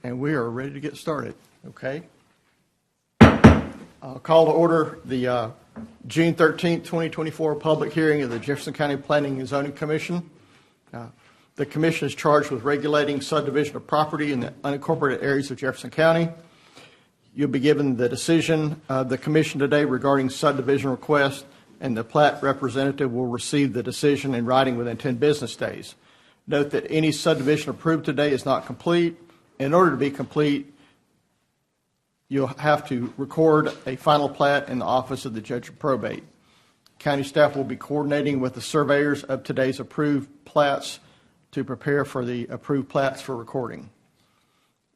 And we are ready to get started, okay? I'll call to order the June 13th, 2024 public hearing of the Jefferson County Planning and Zoning Commission. The commission is charged with regulating subdivision of property in the unincorporated areas of Jefferson County. You'll be given the decision of the commission today regarding subdivision request, and the plat representative will receive the decision in writing within 10 business days. Note that any subdivision approved today is not complete. In order to be complete, you'll have to record a final plat in the office of the judge of probate. County staff will be coordinating with the surveyors of today's approved plats to prepare for the approved plats for recording.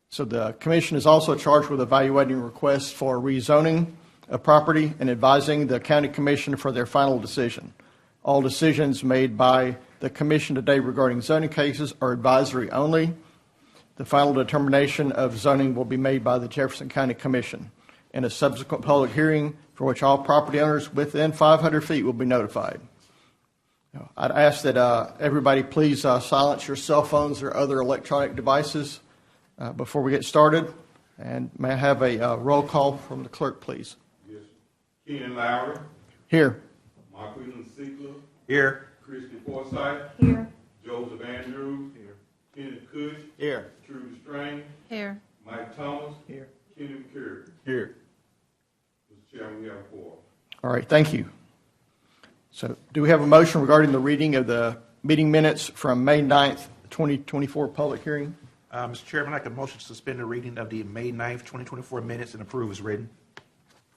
So the commission is also charged with evaluating requests for rezoning of property and advising the county commission for their final decision. All decisions made by the commission today regarding zoning cases are advisory only. The final determination of zoning will be made by the Jefferson County Commission in a subsequent public hearing for which all property owners within 500 feet will be notified. I'd ask that everybody please silence your cell phones or other electronic devices before we get started. And may I have a roll call from the clerk, please? Yes. Keenan Lowry. Here. Marqueline Siegler. Here. Christy Forsythe. Here. Joseph Andrews. Here. Kenneth Cush. Here. Trudy Strain. Here. Mike Thomas. Here. Kenny McCurry. Here. Mr. Chairman, we have four. All right, thank you. So do we have a motion regarding the reading of the meeting minutes from May 9th, 2024 public hearing? Mr. Chairman, I can motion to suspend the reading of the May 9th, 2024 minutes and approve as written.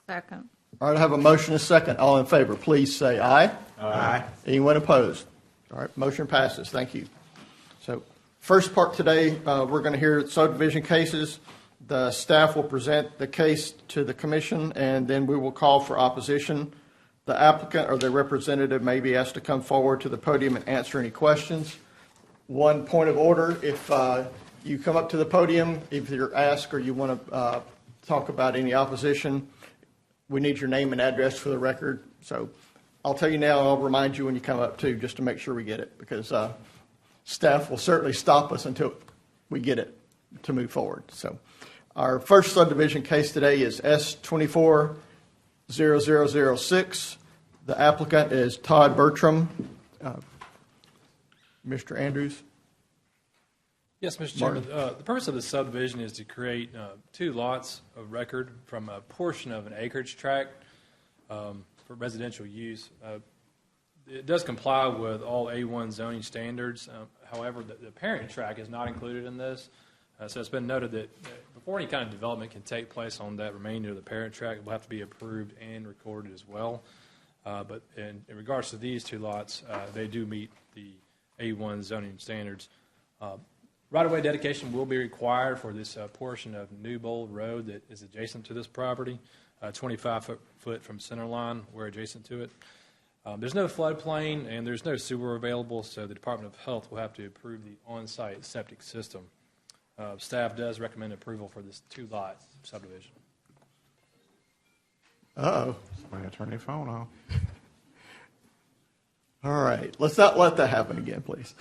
Second. All right, I have a motion and a second. All in favor, please say aye. Aye. Anyone opposed? All right, motion passes. Thank you. So first part today, we're going to hear subdivision cases. The staff will present the case to the commission, and then we will call for opposition. The applicant or their representative may be asked to come forward to the podium and answer any questions. One point of order, if you come up to the podium, if you're asked or you want to talk about any opposition, we need your name and address for the record. So I'll tell you now, I'll remind you when you come up too, just to make sure we get it, because staff will certainly stop us until we get it to move forward. So our first subdivision case today is S240006. The applicant is Todd Bertram. Mr. Andrews? Yes, Mr. Chairman. The purpose of the subdivision is to create two lots of record from a portion of an acreage tract for residential use. It does comply with all A1 zoning standards. However, the parent tract is not included in this. So it's been noted that before any kind of development can take place on that remainder of the parent tract, it will have to be approved and recorded as well. But in regards to these two lots, they do meet the A1 zoning standards. Right-of-way dedication will be required for this portion of Newbold Road that is adjacent to this property, 25 foot from center line. We're adjacent to it. There's no floodplain and there's no sewer available, so the Department of Health will have to approve the on-site septic system. Staff does recommend approval for this two-lot subdivision. Uh-oh. Somebody turn their phone on. All right. Let's not let that happen again, please.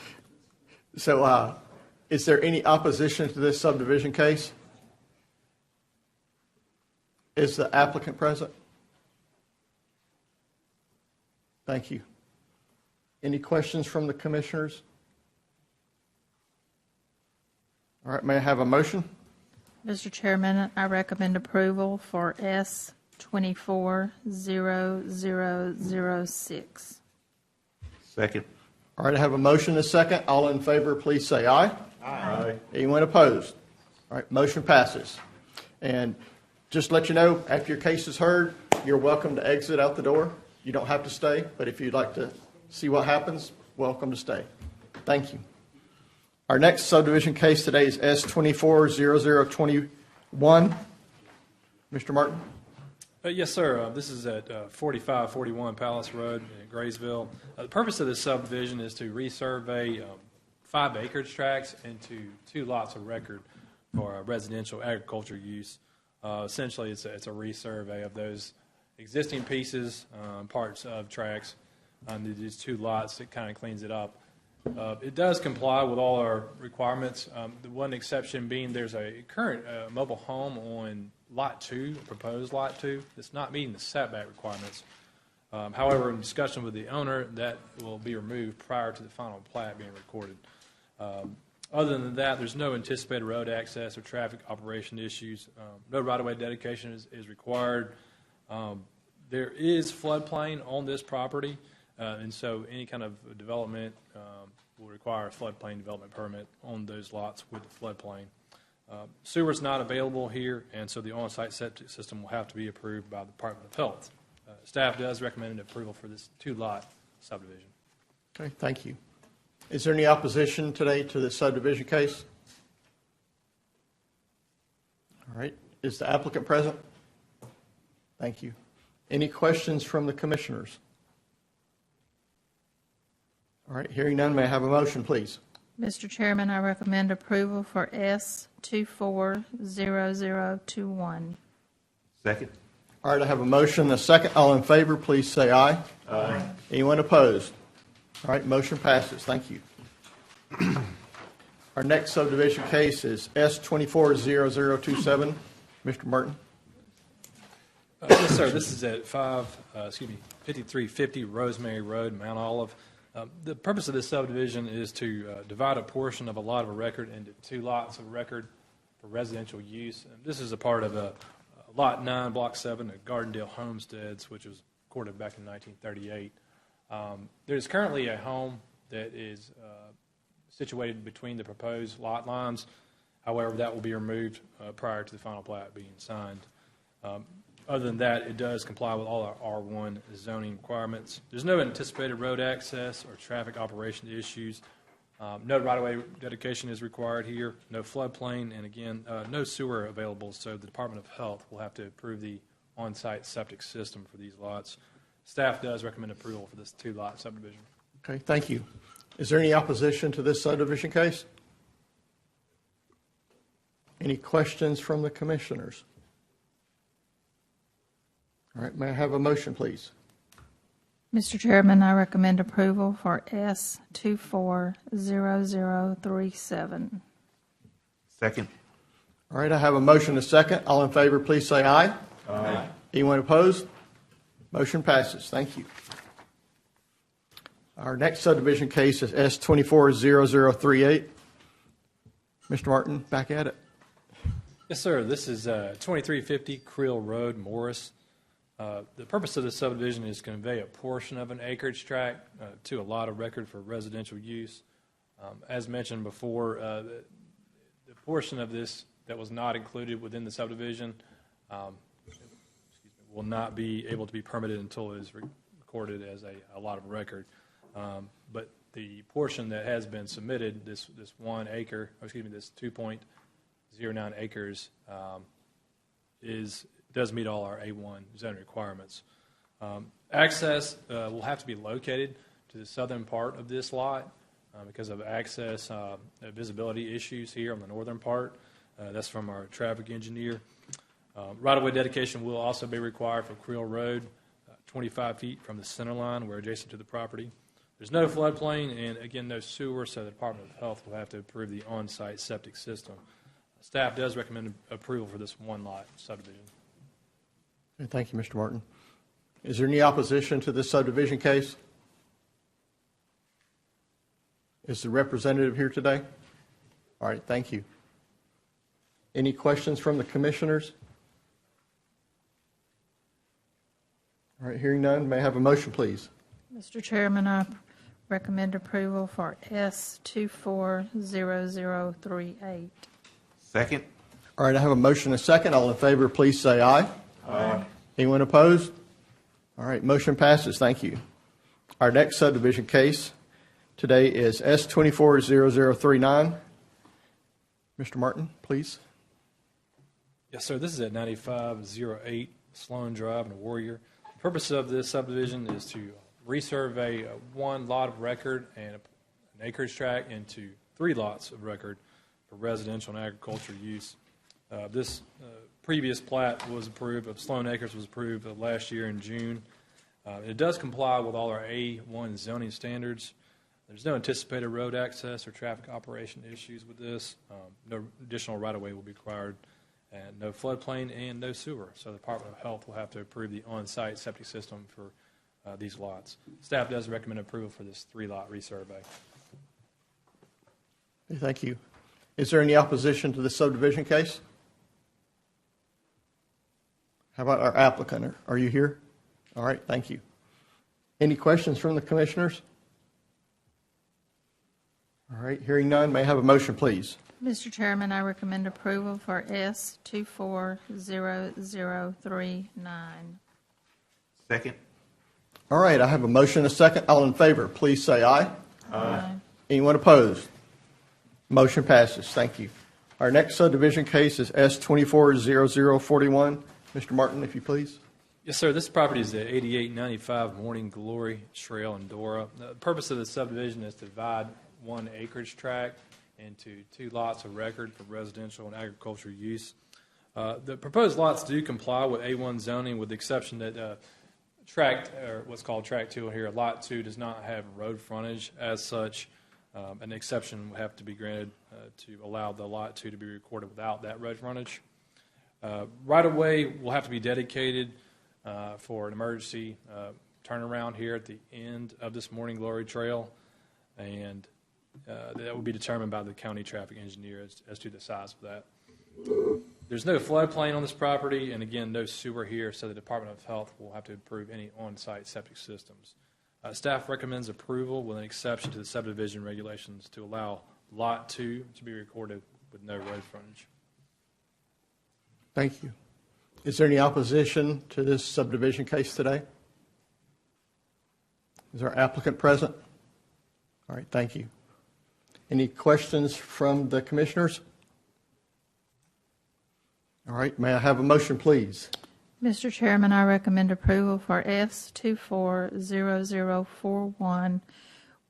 So is there any opposition to this subdivision case? Is the applicant present? Thank you. Any questions from the commissioners? All right. May I have a motion? Mr. Chairman, I recommend approval for S240006. Second. All right. I have a motion and a second. All in favor, please say aye. Aye. Anyone opposed? All right. Motion passes. And just to let you know, after your case is heard, you're welcome to exit out the door. You don't have to stay, but if you'd like to see what happens, welcome to stay. Thank you. Our next subdivision case today is S240021. Mr. Martin? Yes, sir. This is at 4541 Palace Road in Graysville. The purpose of this subdivision is to resurvey 5 acreage tracts into 2 lots of record for residential agriculture use. Essentially, it's a resurvey of those existing pieces, parts of tracts. These 2 lots, it kind of cleans it up. It does comply with all our requirements. The one exception being there's a current mobile home on Lot 2, proposed Lot 2, that's not meeting the setback requirements. However, in discussion with the owner, that will be removed prior to the final plat being recorded. Other than that, there's no anticipated road access or traffic operation issues. No right-of-way dedication is required. There is floodplain on this property, and so any kind of development will require a floodplain development permit on those lots with the floodplain. Sewer is not available here, and so the on-site septic system will have to be approved by the Department of Health. Staff does recommend approval for this two-lot subdivision. Okay, thank you. Is there any opposition today to this subdivision case? All right. Is the applicant present? Thank you. Any questions from the commissioners? All right, hearing none, may I have a motion, please? Mr. Chairman, I recommend approval for S240021. Second. All right, I have a motion and a second. All in favor, please say aye. Aye. Anyone opposed? All right, motion passes. Thank you. Our next subdivision case is S240027. Mr. Martin. Yes, sir. This is at 5350 Rosemary Road, Mount Olive. The purpose of this subdivision is to divide a portion of a lot of a record into two lots of record for residential use. And this is a part of Lot 9, Block 7 at Gardendale Homesteads, which was recorded back in 1938. There's currently a home that is situated between the proposed lot lines. However, that will be removed prior to the final plat being signed. Other than that, it does comply with all our R1 zoning requirements. There's no anticipated road access or traffic operation issues. No right-of-way dedication is required here, no floodplain, and again, no sewer available, so the Department of Health will have to approve the on-site septic system for these lots. Staff does recommend approval for this two-lot subdivision. Okay, thank you. Is there any opposition to this subdivision case? Any questions from the commissioners? All right, may I have a motion, please? Mr. Chairman, I recommend approval for S240037. Second. All right, I have a motion and a second. All in favor, please say aye. Aye. Anyone opposed? Motion passes. Thank you. Our next subdivision case is S240038. Mr. Martin, back at it. Yes, sir. This is 2350 Creel Road, Morris. The purpose of this subdivision is to convey a portion of an acreage tract to a lot of record for residential use. As mentioned before, the portion of this that was not included within the subdivision will not be able to be permitted until it is recorded as a lot of record. But the portion that has been submitted, this 1 acre, or excuse me, this 2.09 acres, does meet all our A1 zoning requirements. Access will have to be located to the southern part of this lot because of access visibility issues here on the northern part. That's from our traffic engineer. Right-of-way dedication will also be required for Creel Road, 25 feet from the center line. We're adjacent to the property. There's no floodplain and, again, no sewer, so the Department of Health will have to approve the on-site septic system. Staff does recommend approval for this one-lot subdivision. Okay, thank you, Mr. Martin. Is there any opposition to this subdivision case? Is the representative here today? All right, thank you. Any questions from the commissioners? All right, hearing none, may I have a motion, please? Mr. Chairman, I recommend approval for S240038. Second. All right, I have a motion and a second. All in favor, please say aye. Aye. Anyone opposed? All right, motion passes. Thank you. Our next subdivision case today is S240039. Mr. Martin, please. Yes, sir. This is at 9508 Sloan Drive in Warrior. The purpose of this subdivision is to resurvey one lot of record and an acreage tract into 3 lots of record for residential and agriculture use. This previous plat was approved, of Sloan Acres was approved last year in June. It does comply with all our A1 zoning standards. There's no anticipated road access or traffic operation issues with this. No additional right-of-way will be required, and no floodplain and no sewer. So the Department of Health will have to approve the on-site septic system for these lots. Staff does recommend approval for this 3-lot resurvey. Thank you. Is there any opposition to this subdivision case? How about our applicant? Are you here? All right, thank you. Any questions from the commissioners? All right, hearing none, may I have a motion, please? Mr. Chairman, I recommend approval for S 240039. Second. All right, I have a motion and a second. All in favor, please say aye. Aye. Anyone opposed? Motion passes. Thank you. Our next subdivision case is S 240041. Mr. Martin, if you please. Yes, sir. This property is at 8895 Morning Glory Trail in Dora. The purpose of the subdivision is to divide one acreage tract into 2 lots of record for residential and agricultural use. The proposed lots do comply with A1 zoning, with the exception that tract, or what's called tract 2 here, lot 2 does not have road frontage. As such, an exception would have to be granted to allow the lot 2 to be recorded without that road frontage. Right-of-way will have to be dedicated for an emergency turnaround here at the end of this Morning Glory Trail, and that will be determined by the county traffic engineer as to the size of that. There's no floodplain on this property, and again, no sewer here, so the Department of Health will have to approve any on-site septic systems. Staff recommends approval with an exception to the subdivision regulations to allow Lot 2 to be recorded with no road frontage. Thank you. Is there any opposition to this subdivision case today? Is our applicant present? All right, thank you. Any questions from the commissioners? All right, may I have a motion, please? Mr. Chairman, I recommend approval for S 240041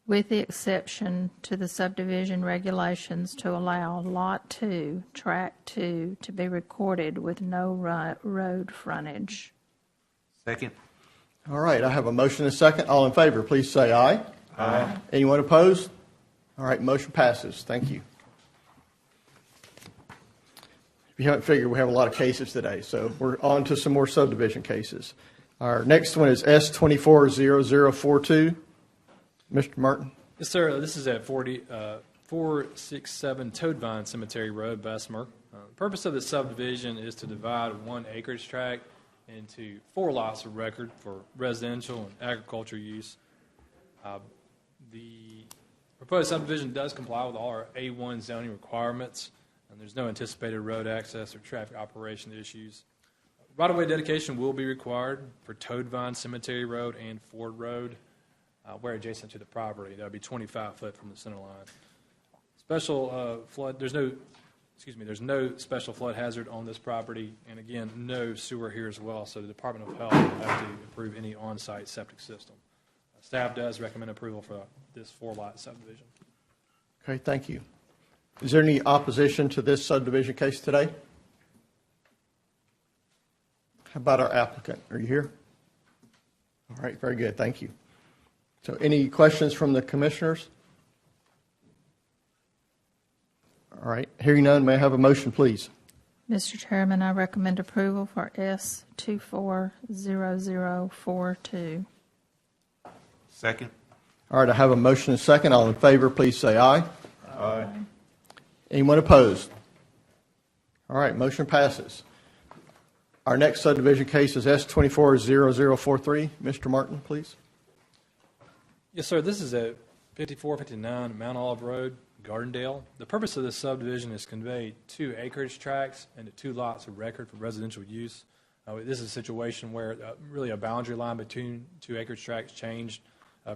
with the exception to the subdivision regulations to allow Lot 2, Tract 2, to be recorded with no road frontage. Second. All right, I have a motion and a second. All in favor, please say aye. Aye. Anyone opposed? All right, motion passes. Thank you. If you haven't figured, we have a lot of cases today, so we're on to some more subdivision cases. Our next one is S 240042. Mr. Martin. Yes, sir. This is at 467 Toadvine Cemetery Road, Bessemer. The purpose of the subdivision is to divide one acreage tract into 4 lots of record for residential and agriculture use. The proposed subdivision does comply with all our A1 zoning requirements, and there's no anticipated road access or traffic operation issues. Right-of-way dedication will be required for Toadvine Cemetery Road and Ford Road, where adjacent to the property. That would be 25 foot from the center line. Special flood, there's no special flood hazard on this property, and again, no sewer here as well, so the Department of Health will have to approve any on-site septic system. Staff does recommend approval for this 4-lot subdivision. Okay, thank you. Is there any opposition to this subdivision case today? How about our applicant? Are you here? All right, very good. Thank you. So any questions from the commissioners? All right, hearing none, may I have a motion, please? Mr. Chairman, I recommend approval for S 240042. Second. All right, I have a motion and a second. All in favor, please say aye. Aye. Anyone opposed? All right, motion passes. Our next subdivision case is S 240043. Mr. Martin, please. Yes, sir. This is at 5459 Mount Olive Road, Gardendale. The purpose of this subdivision is to convey 2 acreage tracts into 2 lots of record for residential use. This is a situation where really a boundary line between 2 acreage tracts changed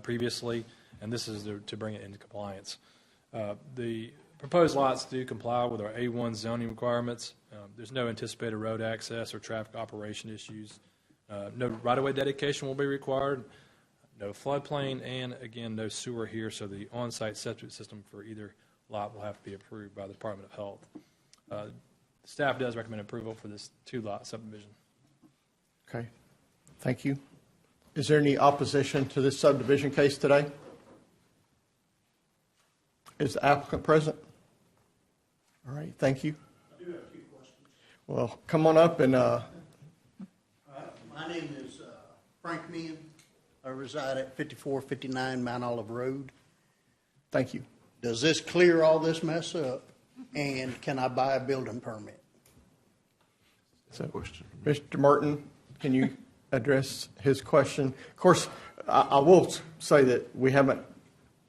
previously, and this is to bring it into compliance. The proposed lots do comply with our A1 zoning requirements. There's no anticipated road access or traffic operation issues. No right-of-way dedication will be required. No floodplain, and again, no sewer here, so the on-site septic system for either lot will have to be approved by the Department of Health. Staff does recommend approval for this 2-lot subdivision. Okay, thank you. Is there any opposition to this subdivision case today? Is the applicant present? All right, thank you. I do have a few questions. Well, come on up and, My name is Frank Meehan. I reside at 5459 Mount Olive Road. thank you. Does this clear all this mess up, and can I buy a building permit? So, Mr. Martin, can you address his question? Of course, I will say that we haven't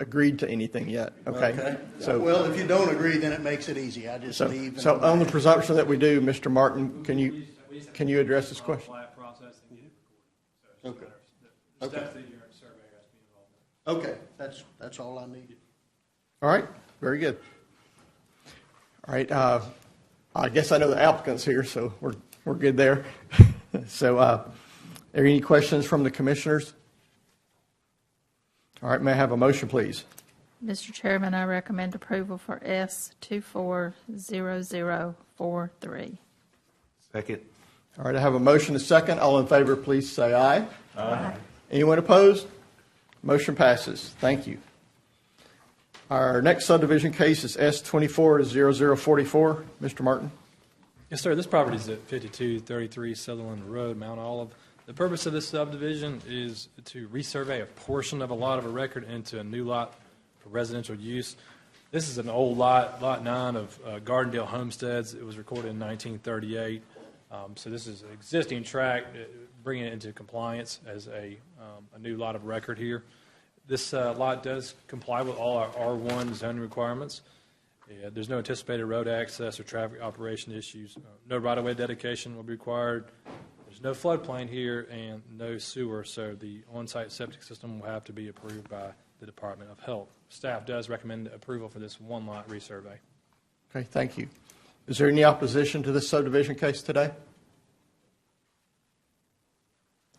agreed to anything yet, okay? So, Well, if you don't agree, then it makes it easy. I just leave. so on the presumption that we do, Mr. Martin, can you address this question? Flat process and get it recorded. Okay. The Okay. steps that your survey has to be involved in. Okay, that's all I need. All right, very good. All right, I guess I know the applicant's here, so we're good there. So, are there any questions from the commissioners? All right, may I have a motion, please? Mr. Chairman, I recommend approval for S 240043. Second. All right, I have a motion, a second. All in favor, please say aye. Aye. Anyone opposed? Motion passes. Thank you. Our next subdivision case is S 240044. Mr. Martin? Yes, sir. This property is at 5233 Sutherland Road, Mount Olive. The purpose of this subdivision is to resurvey a portion of a lot of a record into a new lot for residential use. This is an old lot, Lot 9 of Gardendale Homesteads. It was recorded in 1938. So this is an existing tract, bringing it into compliance as a new lot of record here. This lot does comply with all our R1 zoning requirements. There's no anticipated road access or traffic operation issues. No right-of-way dedication will be required. There's no floodplain here and no sewer, so the on-site septic system will have to be approved by the Department of Health. Staff does recommend approval for this one-lot resurvey. Okay, thank you. Is there any opposition to this subdivision case today?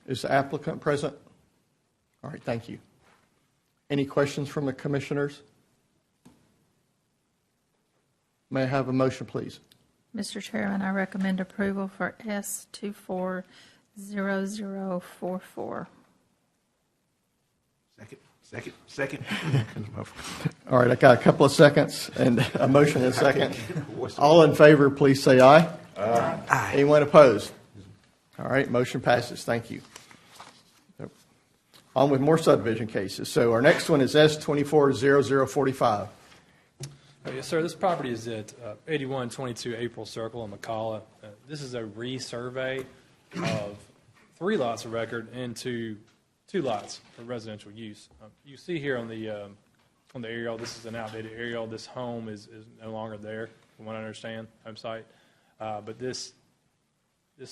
Is the applicant present? All right, thank you. Any questions from the commissioners? May I have a motion, please? Mr. Chairman, I recommend approval for S 240044. Second. All right, I got a couple of seconds and a motion and a second. All in favor, please say aye. Aye. Anyone opposed? All right, motion passes. Thank you. On with more subdivision cases. So our next one is S 240045. Yes, sir. This property is at 8122 April Circle in McCalla. This is a resurvey of 3 lots of record into 2 lots for residential use. You see here on the aerial, this is an outdated aerial. This home is no longer there, from what I understand, home site. But this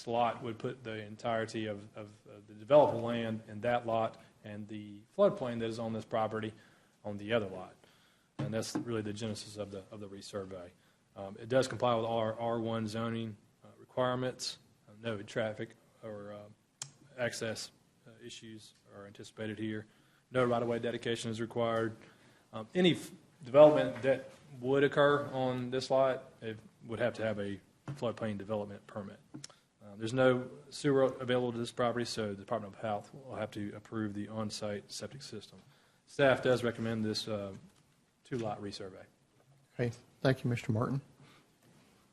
lot would put the entirety of the developable land in that lot and the floodplain that is on this property on the other lot. And that's really the genesis of the resurvey. It does comply with all our R1 zoning requirements. No traffic or access issues are anticipated here. No right-of-way dedication is required. Any development that would occur on this lot, it would have to have a floodplain development permit. There's no sewer available to this property, so the Department of Health will have to approve the on-site septic system. Staff does recommend this 2-lot resurvey. Okay, thank you, Mr. Martin.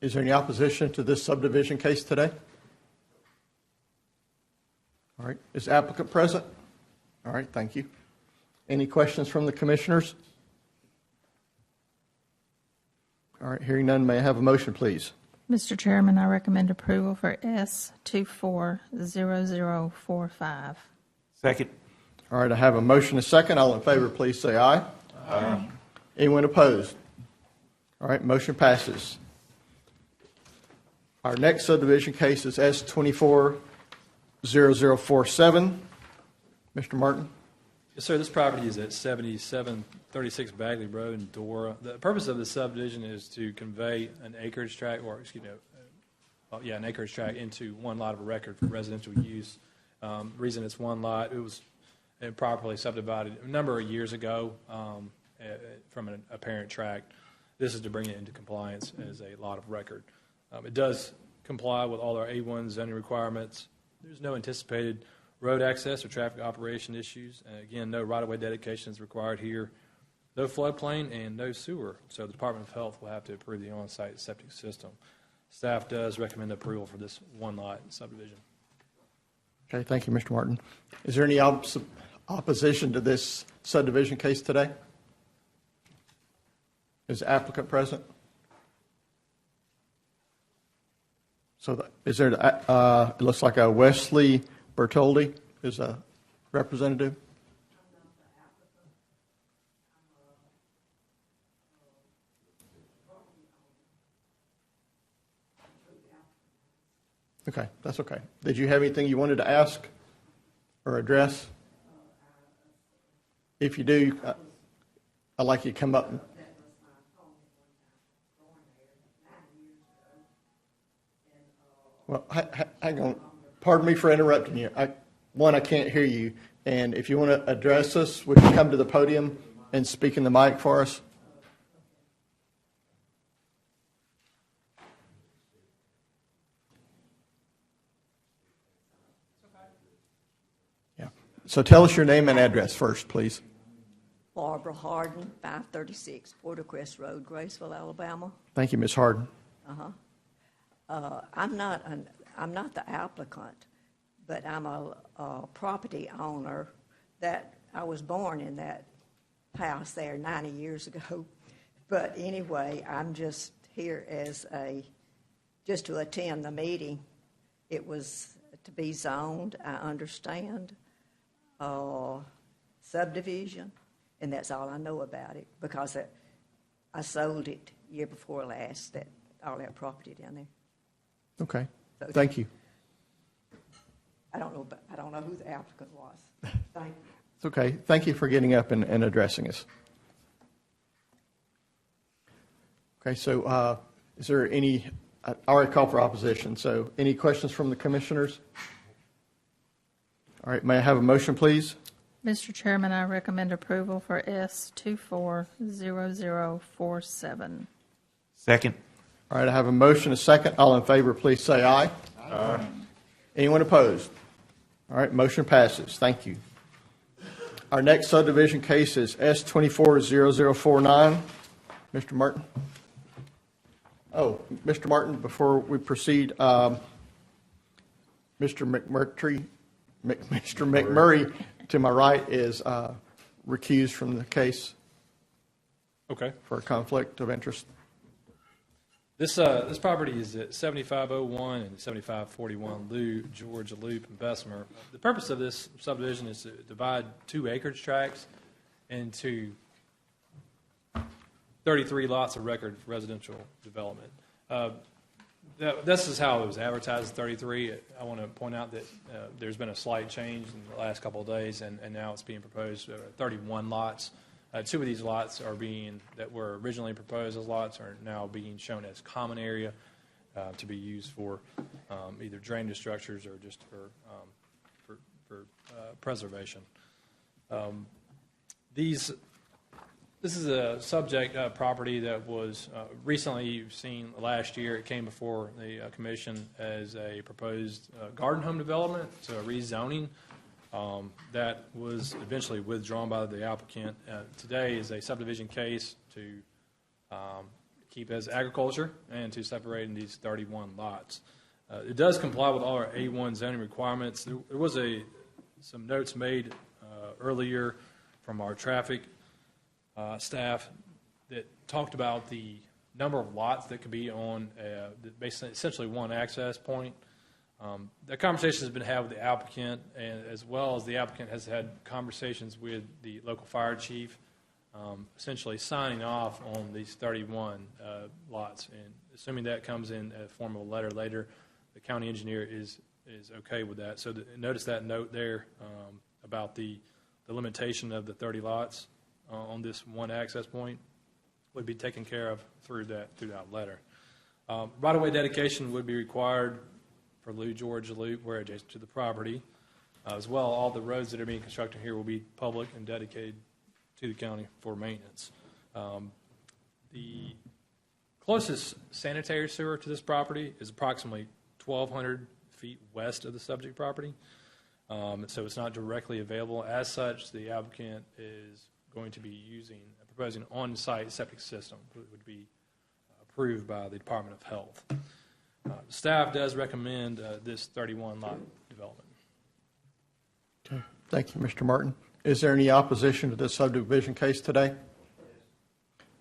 Is there any opposition to this subdivision case today? All right, is the applicant present? All right, thank you. Any questions from the commissioners? All right, hearing none, may I have a motion, please? Mr. Chairman, I recommend approval for S 240045. Second. All right, I have a motion, a second. All in favor, please say aye. Aye. Anyone opposed? All right, motion passes. Our next subdivision case is S 240047. Mr. Martin? Yes, sir. This property is at 7736 Bagley Road in Dora. The purpose of the subdivision is to convey an acreage tract, an acreage tract into one lot of a record for residential use. Reason it's one lot, it was improperly subdivided a number of years ago from a parent tract. This is to bring it into compliance as a lot of record. It does comply with all our A1 zoning requirements. There's no anticipated road access or traffic operation issues. Again, no right-of-way dedication is required here. no floodplain, and no sewer. So the Department of Health will have to approve the on-site septic system. Staff does recommend approval for this one lot subdivision. Okay, thank you, Mr. Martin. Is there any opposition to this subdivision case today? Is the applicant present? So is there, it looks like a Wesley Bertoldi is a representative? Okay, that's okay. Did you have anything you wanted to ask or address? If you do, I'd like you to come up. Well, hang on. Pardon me for interrupting you. I can't hear you. And if you want to address us, would you come to the podium and speak in the mic for us? Yeah. So tell us your name and address first, please. Barbara Harden, 536 Portercrest Road, Graceville, Alabama. Thank you, Ms. Harden. I'm not the applicant, but I'm a property owner that I was born in that house there 90 years ago. But anyway, I'm just here as just to attend the meeting. It was to be zoned, I understand, subdivision, and that's all I know about it because I sold it year before last, all that property down there. Okay. Thank you. I don't know who the applicant was. Thank you. It's okay. Thank you for getting up and addressing us. Okay, so is there any, I already called for opposition, so any questions from the commissioners? All right, may I have a motion, please? Mr. Chairman, I recommend approval for S240047. Second. All right, I have a motion, a second. All in favor, please say aye. Aye. Anyone opposed? All right, motion passes. Thank you. Our next subdivision case is S240049. Mr. Martin? Oh, Mr. Martin, before we proceed, Mr. McMurray to my right is recused from the case Okay. for a conflict of interest. This property is at 7501 and 7541 Georgia Loop and Bessemer. The purpose of this subdivision is to divide 2 acreage tracts into 33 lots of record residential development. This is how it was advertised, 33. I want to point out that there's been a slight change in the last couple of days, and now it's being proposed 31 lots. 2 of these lots that were originally proposed as lots are now being shown as common area to be used for either drainage structures or just for preservation. This is a subject property that was recently, you've seen last year, it came before the commission as a proposed garden home development, so a rezoning. That was eventually withdrawn by the applicant. Today is a subdivision case to keep as agriculture and to separate in these 31 lots. It does comply with all our A1 zoning requirements. There was some notes made earlier from our traffic staff that talked about the number of lots that could be on basically essentially one access point. That conversation has been had with the applicant, and as well as the applicant has had conversations with the local fire chief, essentially signing off on these 31 lots. And assuming that comes in a form of a letter later, the county engineer is okay with that. So notice that note there about the limitation of the 30 lots on this one access point would be taken care of through that letter. Right-of-way dedication would be required for Georgia Loop, where adjacent to the property. As well, all the roads that are being constructed here will be public and dedicated to the county for maintenance. The closest sanitary sewer to this property is approximately 1,200 feet west of the subject property. So it's not directly available. As such, the applicant is going to be proposing an on-site septic system that would be approved by the Department of Health. Staff does recommend this 31-lot development. Okay. Thank you, Mr. Martin. Is there any opposition to this subdivision case today?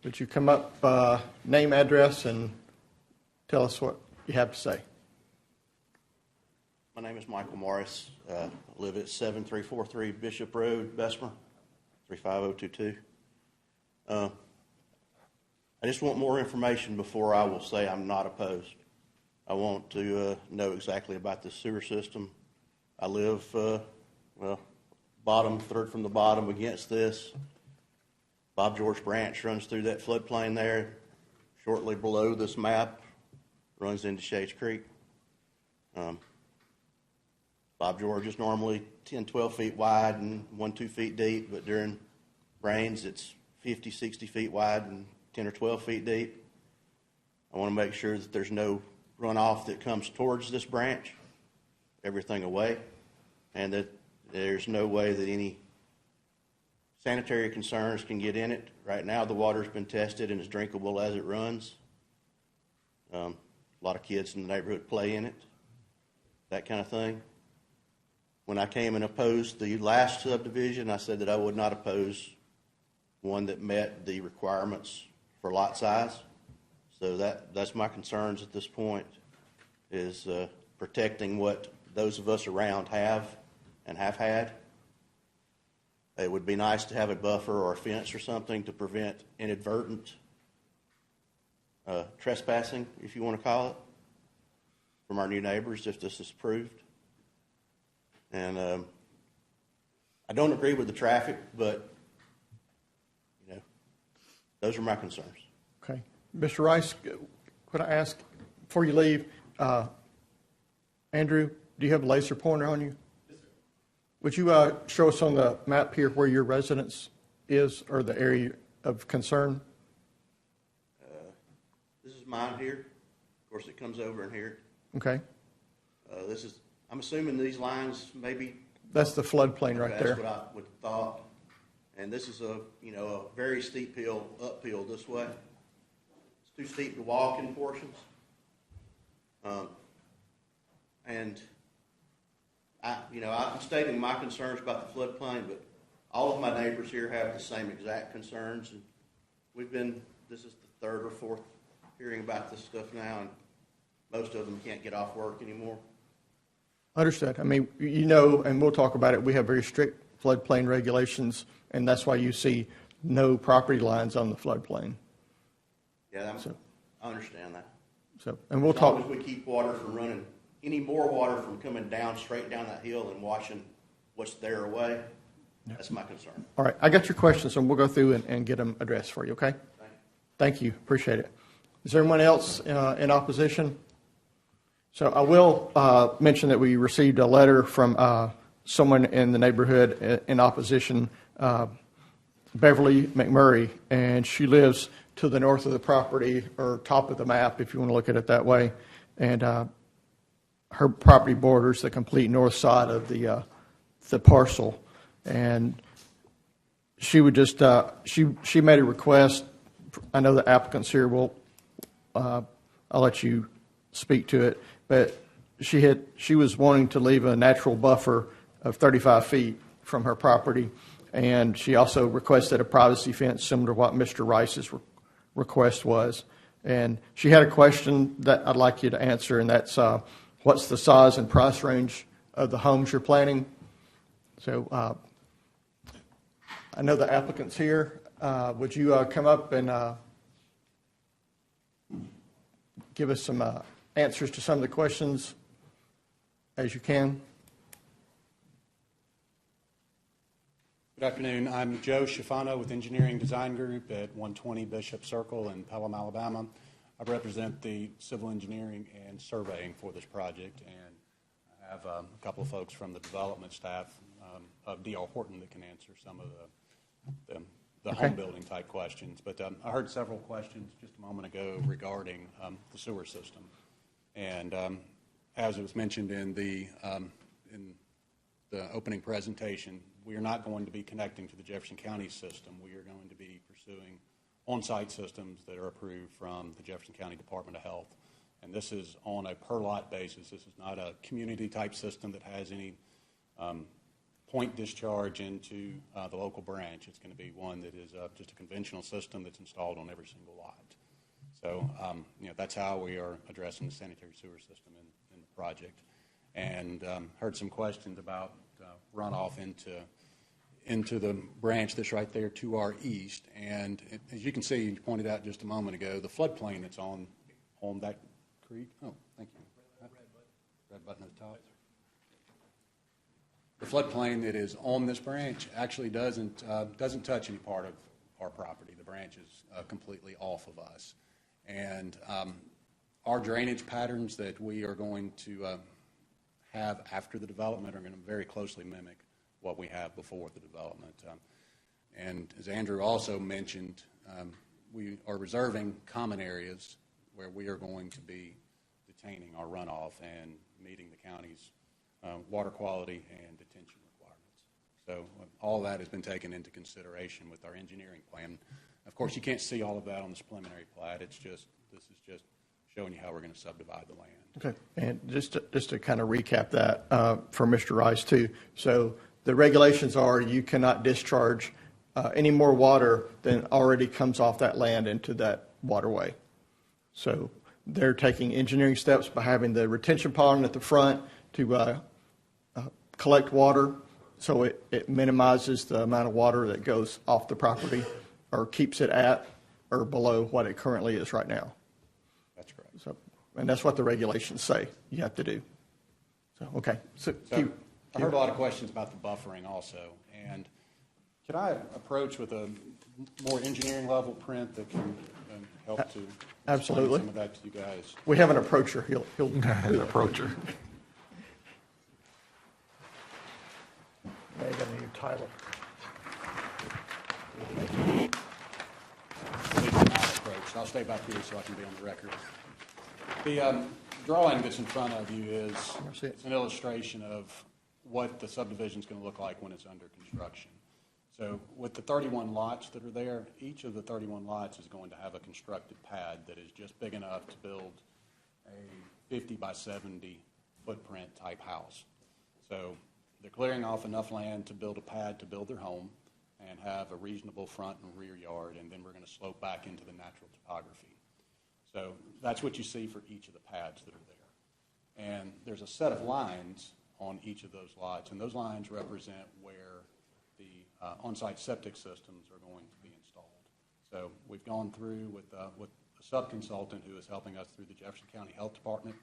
Would you come up, name, address, and tell us what you have to say? My name is Michael Morris. I live at 7343 Bishop Road, Bessemer, 35022. I just want more information before I will say I'm not opposed. I want to know exactly about the sewer system. I live, bottom, third from the bottom against this. Bob George Branch runs through that floodplain there. Shortly below this map, runs into Shades Creek. Bob George is normally 10, 12 feet wide and 1-2 feet deep, but during rains it's 50, 60 feet wide and 10 or 12 feet deep. I want to make sure that there's no runoff that comes towards this branch, everything away, and that there's no way that any sanitary concerns can get in it. Right now the water's been tested and is drinkable as it runs. A lot of kids in the neighborhood play in it, that kind of thing. When I came and opposed the last subdivision, I said that I would not oppose one that met the requirements for lot size. So that's my concerns at this point, is protecting what those of us around have and have had. It would be nice to have a buffer or a fence or something to prevent inadvertent trespassing, if you want to call it, from our new neighbors if this is approved. And I don't agree with the traffic, but those are my concerns. Okay. Mr. Rice, could I ask, before you leave, Andrew, do you have a laser pointer on you? Yes, sir. Would you show us on the map here where your residence is, or the area of concern? This is mine here. Of course, it comes over in here. Okay. I'm assuming these lines maybe. That's the floodplain right there. That's what I would have thought. And this is a very steep hill, uphill this way. It's too steep to walk in portions. And I'm stating my concerns about the floodplain, but all of my neighbors here have the same exact concerns. And this is the third or fourth hearing about this stuff now, and most of them can't get off work anymore. Understood. I mean, and we'll talk about it, we have very strict floodplain regulations, and that's why you see no property lines on the floodplain. Yeah, I understand that. And we'll as talk. long as we keep water from running, any more water from coming down, straight down that hill and washing what's there away, that's my concern. All right, I got your questions, and we'll go through and get them addressed for you, okay? Thank you. Appreciate it. Is there anyone else in opposition? So I will mention that we received a letter from someone in the neighborhood in opposition, Beverly McMurray, and she lives to the north of the property, or top of the map, if you want to look at it that way. And her property borders the complete north side of the parcel. And she would just, she made a request. I know the applicant's here. I'll let you speak to it. But she was wanting to leave a natural buffer of 35 feet from her property, and she also requested a privacy fence similar to what Mr. Rice's request was. And she had a question that I'd like you to answer, and that's what's the size and price range of the homes you're planning? So I know the applicant's here. Would you come up and give us some answers to some of the questions as you can? Good afternoon. I'm Joe Schifano with Engineering Design Group at 120 Bishop Circle in Pelham, Alabama. I represent the civil engineering and surveying for this project, and I have a couple of folks from the development staff of D.R. Horton that can answer some of the home building type questions. But I heard several questions just a moment ago regarding the sewer system. And as it was mentioned in the opening presentation, we are not going to be connecting to the Jefferson County system. We are going to be pursuing on-site systems that are approved from the Jefferson County Department of Health. And this is on a per-lot basis. This is not a community-type system that has any point discharge into the local branch. It's going to be one that is just a conventional system that's installed on every single lot. So, that's how we are addressing the sanitary sewer system in the project. And heard some questions about runoff into the branch that's right there to our east. And as you can see, you pointed out just a moment ago, the floodplain that's on that creek. Oh, thank you. Red button at the top. The floodplain that is on this branch actually doesn't touch any part of our property. The branch is completely off of us. And our drainage patterns that we are going to have after the development are going to very closely mimic what we have before the development. And as Andrew also mentioned, we are reserving common areas where we are going to be detaining our runoff and meeting the county's water quality and detention requirements. So all that has been taken into consideration with our engineering plan. Of course, you can't see all of that on this preliminary plat. This is just showing you how we're going to subdivide the land. Okay, and just to kind of recap that for Mr. Rice too. So the regulations are you cannot discharge any more water than already comes off that land into that waterway. So they're taking engineering steps by having the retention pond at the front to collect water, so it minimizes the amount of water that goes off the property or keeps it at or below what it currently is right now. That's correct. So, and that's what the regulations say you have to do. So, okay. So I heard a lot of questions about the buffering also. And could I approach with a more engineering level print that can help to Absolutely. explain some of that to you guys? We have an approacher. He'll An approacher. Maybe a new title. I'll stay back here so I can be on the record. The drawing that's in front of you is it's an illustration of what the subdivision is going to look like when it's under construction. So with the 31 lots that are there, each of the 31 lots is going to have a constructed pad that is just big enough to build a 50 by 70 footprint type house. So they're clearing off enough land to build a pad to build their home and have a reasonable front and rear yard, and then we're going to slope back into the natural topography. So that's what you see for each of the pads that are there. And there's a set of lines on each of those lots, and those lines represent where the on-site septic systems are going to be installed. So we've gone through with a sub-consultant who is helping us through the Jefferson County Health Department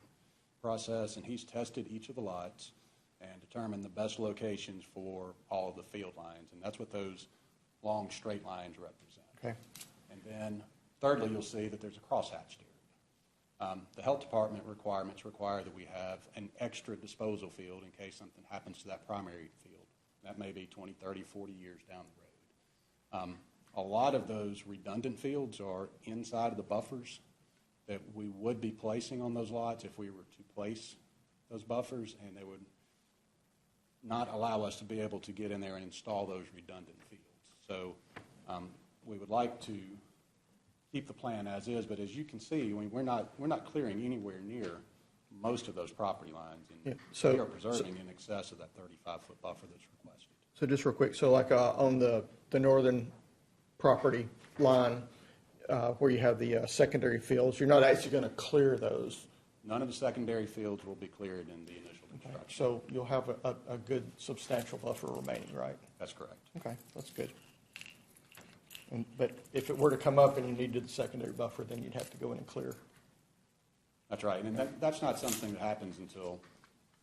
process, and he's tested each of the lots and determined the best locations for all of the field lines, and that's what those long straight lines represent. Okay. And then thirdly, you'll see that there's a crosshatched area. The health department requirements require that we have an extra disposal field in case something happens to that primary field. That may be 20, 30, 40 years down the road. A lot of those redundant fields are inside of the buffers that we would be placing on those lots if we were to place those buffers, and they would not allow us to be able to get in there and install those redundant fields. So we would like to keep the plan as is, but as you can see, we're not clearing anywhere near most of those property lines, and we are preserving in excess of that 35-foot buffer that's requested. So just real quick, so like on the northern property line where you have the secondary fields, you're not actually going to clear those. None of the secondary fields will be cleared in the initial construction. Okay. So you'll have a good substantial buffer remaining, right? That's correct. Okay, that's good. But if it were to come up and you needed the secondary buffer, then you'd have to go in and clear. That's right, and that's not something that happens until,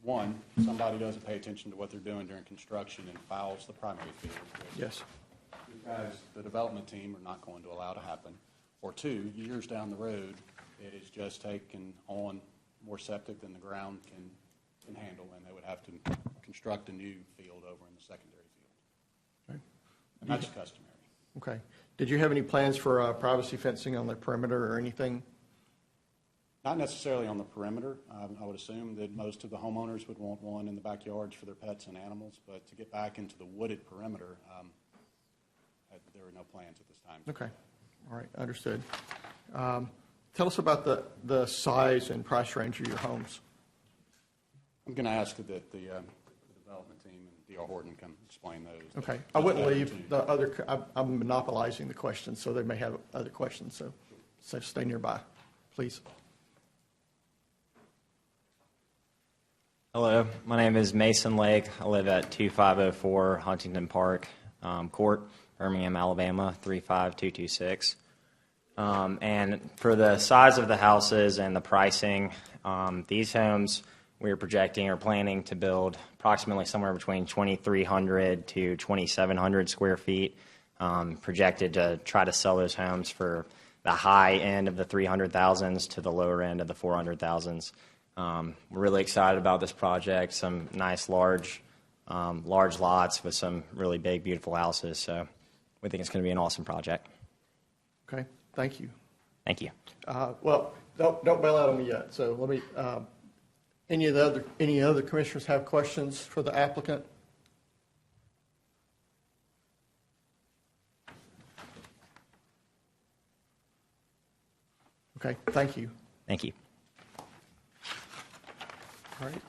one, somebody doesn't pay attention to what they're doing during construction and fouls the primary field. Yes. Because the development team are not going to allow to happen. Or two, years down the road, it is just taken on more septic than the ground can handle, and they would have to construct a new field over in the secondary field. Okay. And that's customary. Okay. Did you have any plans for privacy fencing on the perimeter or anything? Not necessarily on the perimeter. I would assume that most of the homeowners would want one in the backyards for their pets and animals, but to get back into the wooded perimeter, there are no plans at this time. Okay. All right, understood. Tell us about the size and price range of your homes. I'm going to ask that the development team and D.R. Horton can explain those. Okay. I wouldn't leave the other, I'm monopolizing the questions, so they may have other questions, so stay nearby, please. Hello, my name is Mason Lake. I live at 2504 Huntington Park Court, Birmingham, Alabama, 35226. And for the size of the houses and the pricing, these homes we are projecting or planning to build approximately somewhere between 2,300 to 2,700 square feet, projected to try to sell those homes for the high end of the 300,000s to the lower end of the 400,000s. We're really excited about this project, some nice large lots with some really big, beautiful houses. So we think it's going to be an awesome project. Okay, thank you. Thank you. Well, don't bail out on me yet. So let me, any other commissioners have questions for the applicant? Okay, thank you. Thank you. All right.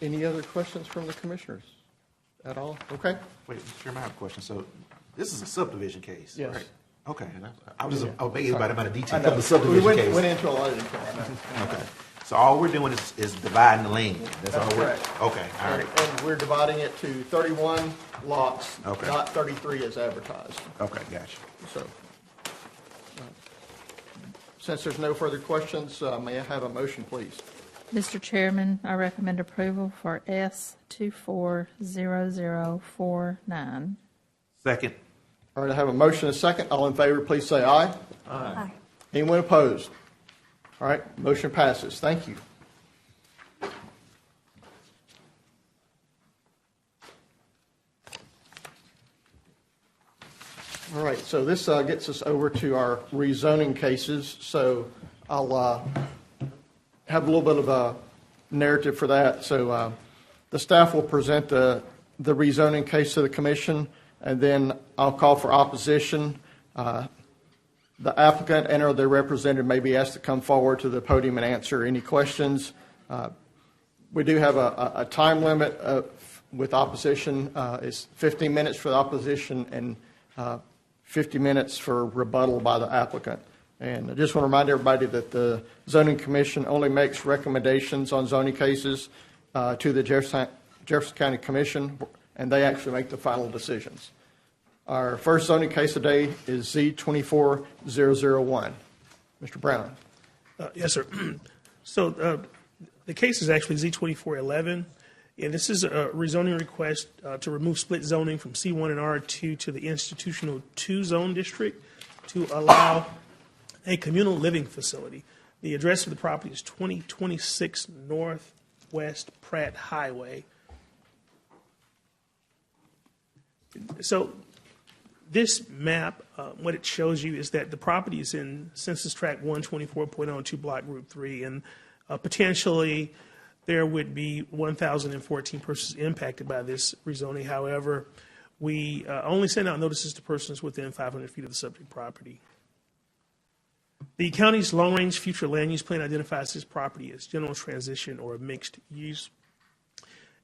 Any other questions from the commissioners at all? Okay. Wait, Mr. Chairman, I have a question. So this is a subdivision case, Yes. right? Okay. I was just Yeah. obeying about the I detail know. of the subdivision We case. went into a lot of detail. I know. Okay. So all we're doing is dividing the land. That's all we're. correct. Okay. All right. And we're dividing it to 31 lots, Okay. not 33 as advertised. Okay. Gotcha. So, since there's no further questions, may I have a motion, please? Mr. Chairman, I recommend approval for S 240049. Second. All right, I have a motion and a second. All in favor, please say aye. Aye. Anyone opposed? All right, motion passes. Thank you. All right, so this gets us over to our rezoning cases. So I'll have a little bit of a narrative for that. So the staff will present the rezoning case to the commission, and then I'll call for opposition. The applicant and or their representative may be asked to come forward to the podium and answer any questions. We do have a time limit with opposition. It's 15 minutes for the opposition and 50 minutes for rebuttal by the applicant. And I just want to remind everybody that the Zoning Commission only makes recommendations on zoning cases to the Jefferson County Commission, and they actually make the final decisions. Our first zoning case today is Z24001. Mr. Brown. Yes, sir. So the case is actually Z2411, and this is a rezoning request to remove split zoning from C1 and R2 to the institutional 2 zone district to allow a communal living facility. The address of the property is 2026 Northwest Pratt Highway. So this map, what it shows you is that the property is in Census Tract 124.02, Block Group 3, and potentially there would be 1,014 persons impacted by this rezoning. However, we only send out notices to persons within 500 feet of the subject property. The county's long-range future land use plan identifies this property as general transition or mixed use.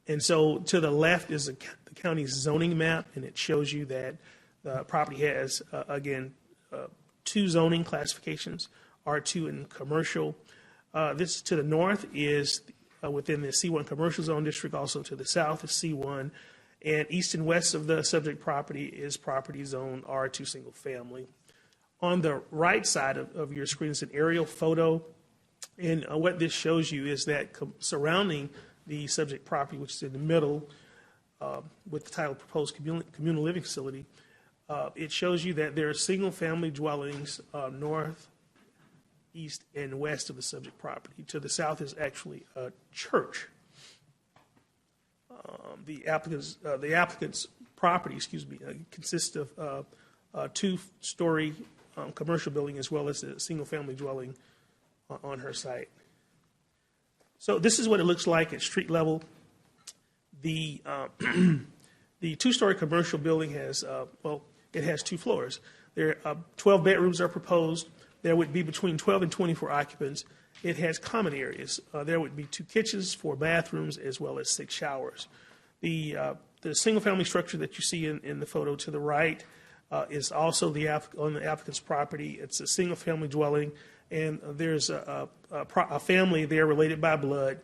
And so to the left is the county's zoning map, and it shows you that the property has, again, 2 zoning classifications, R2 and commercial. This to the north is within the C1 commercial zone district, also to the south is C1, and east and west of the subject property is property zone R2 single family. On the right side of your screen is an aerial photo, and what this shows you is that surrounding the subject property, which is in the middle with the title Proposed Communal Living Facility, it shows you that there are single-family dwellings north, east, and west of the subject property. To the south is actually a church. The applicant's property, consists of a 2-story commercial building as well as a single-family dwelling on her site. So this is what it looks like at street level. The the two-story commercial building has, it has 2 floors. There 12 bedrooms are proposed. There would be between 12 and 24 occupants. It has common areas. There would be 2 kitchens, 4 bathrooms, as well as 6 showers. The single-family structure that you see in the photo to the right is also on the applicant's property. It's a single-family dwelling, and there's a family there related by blood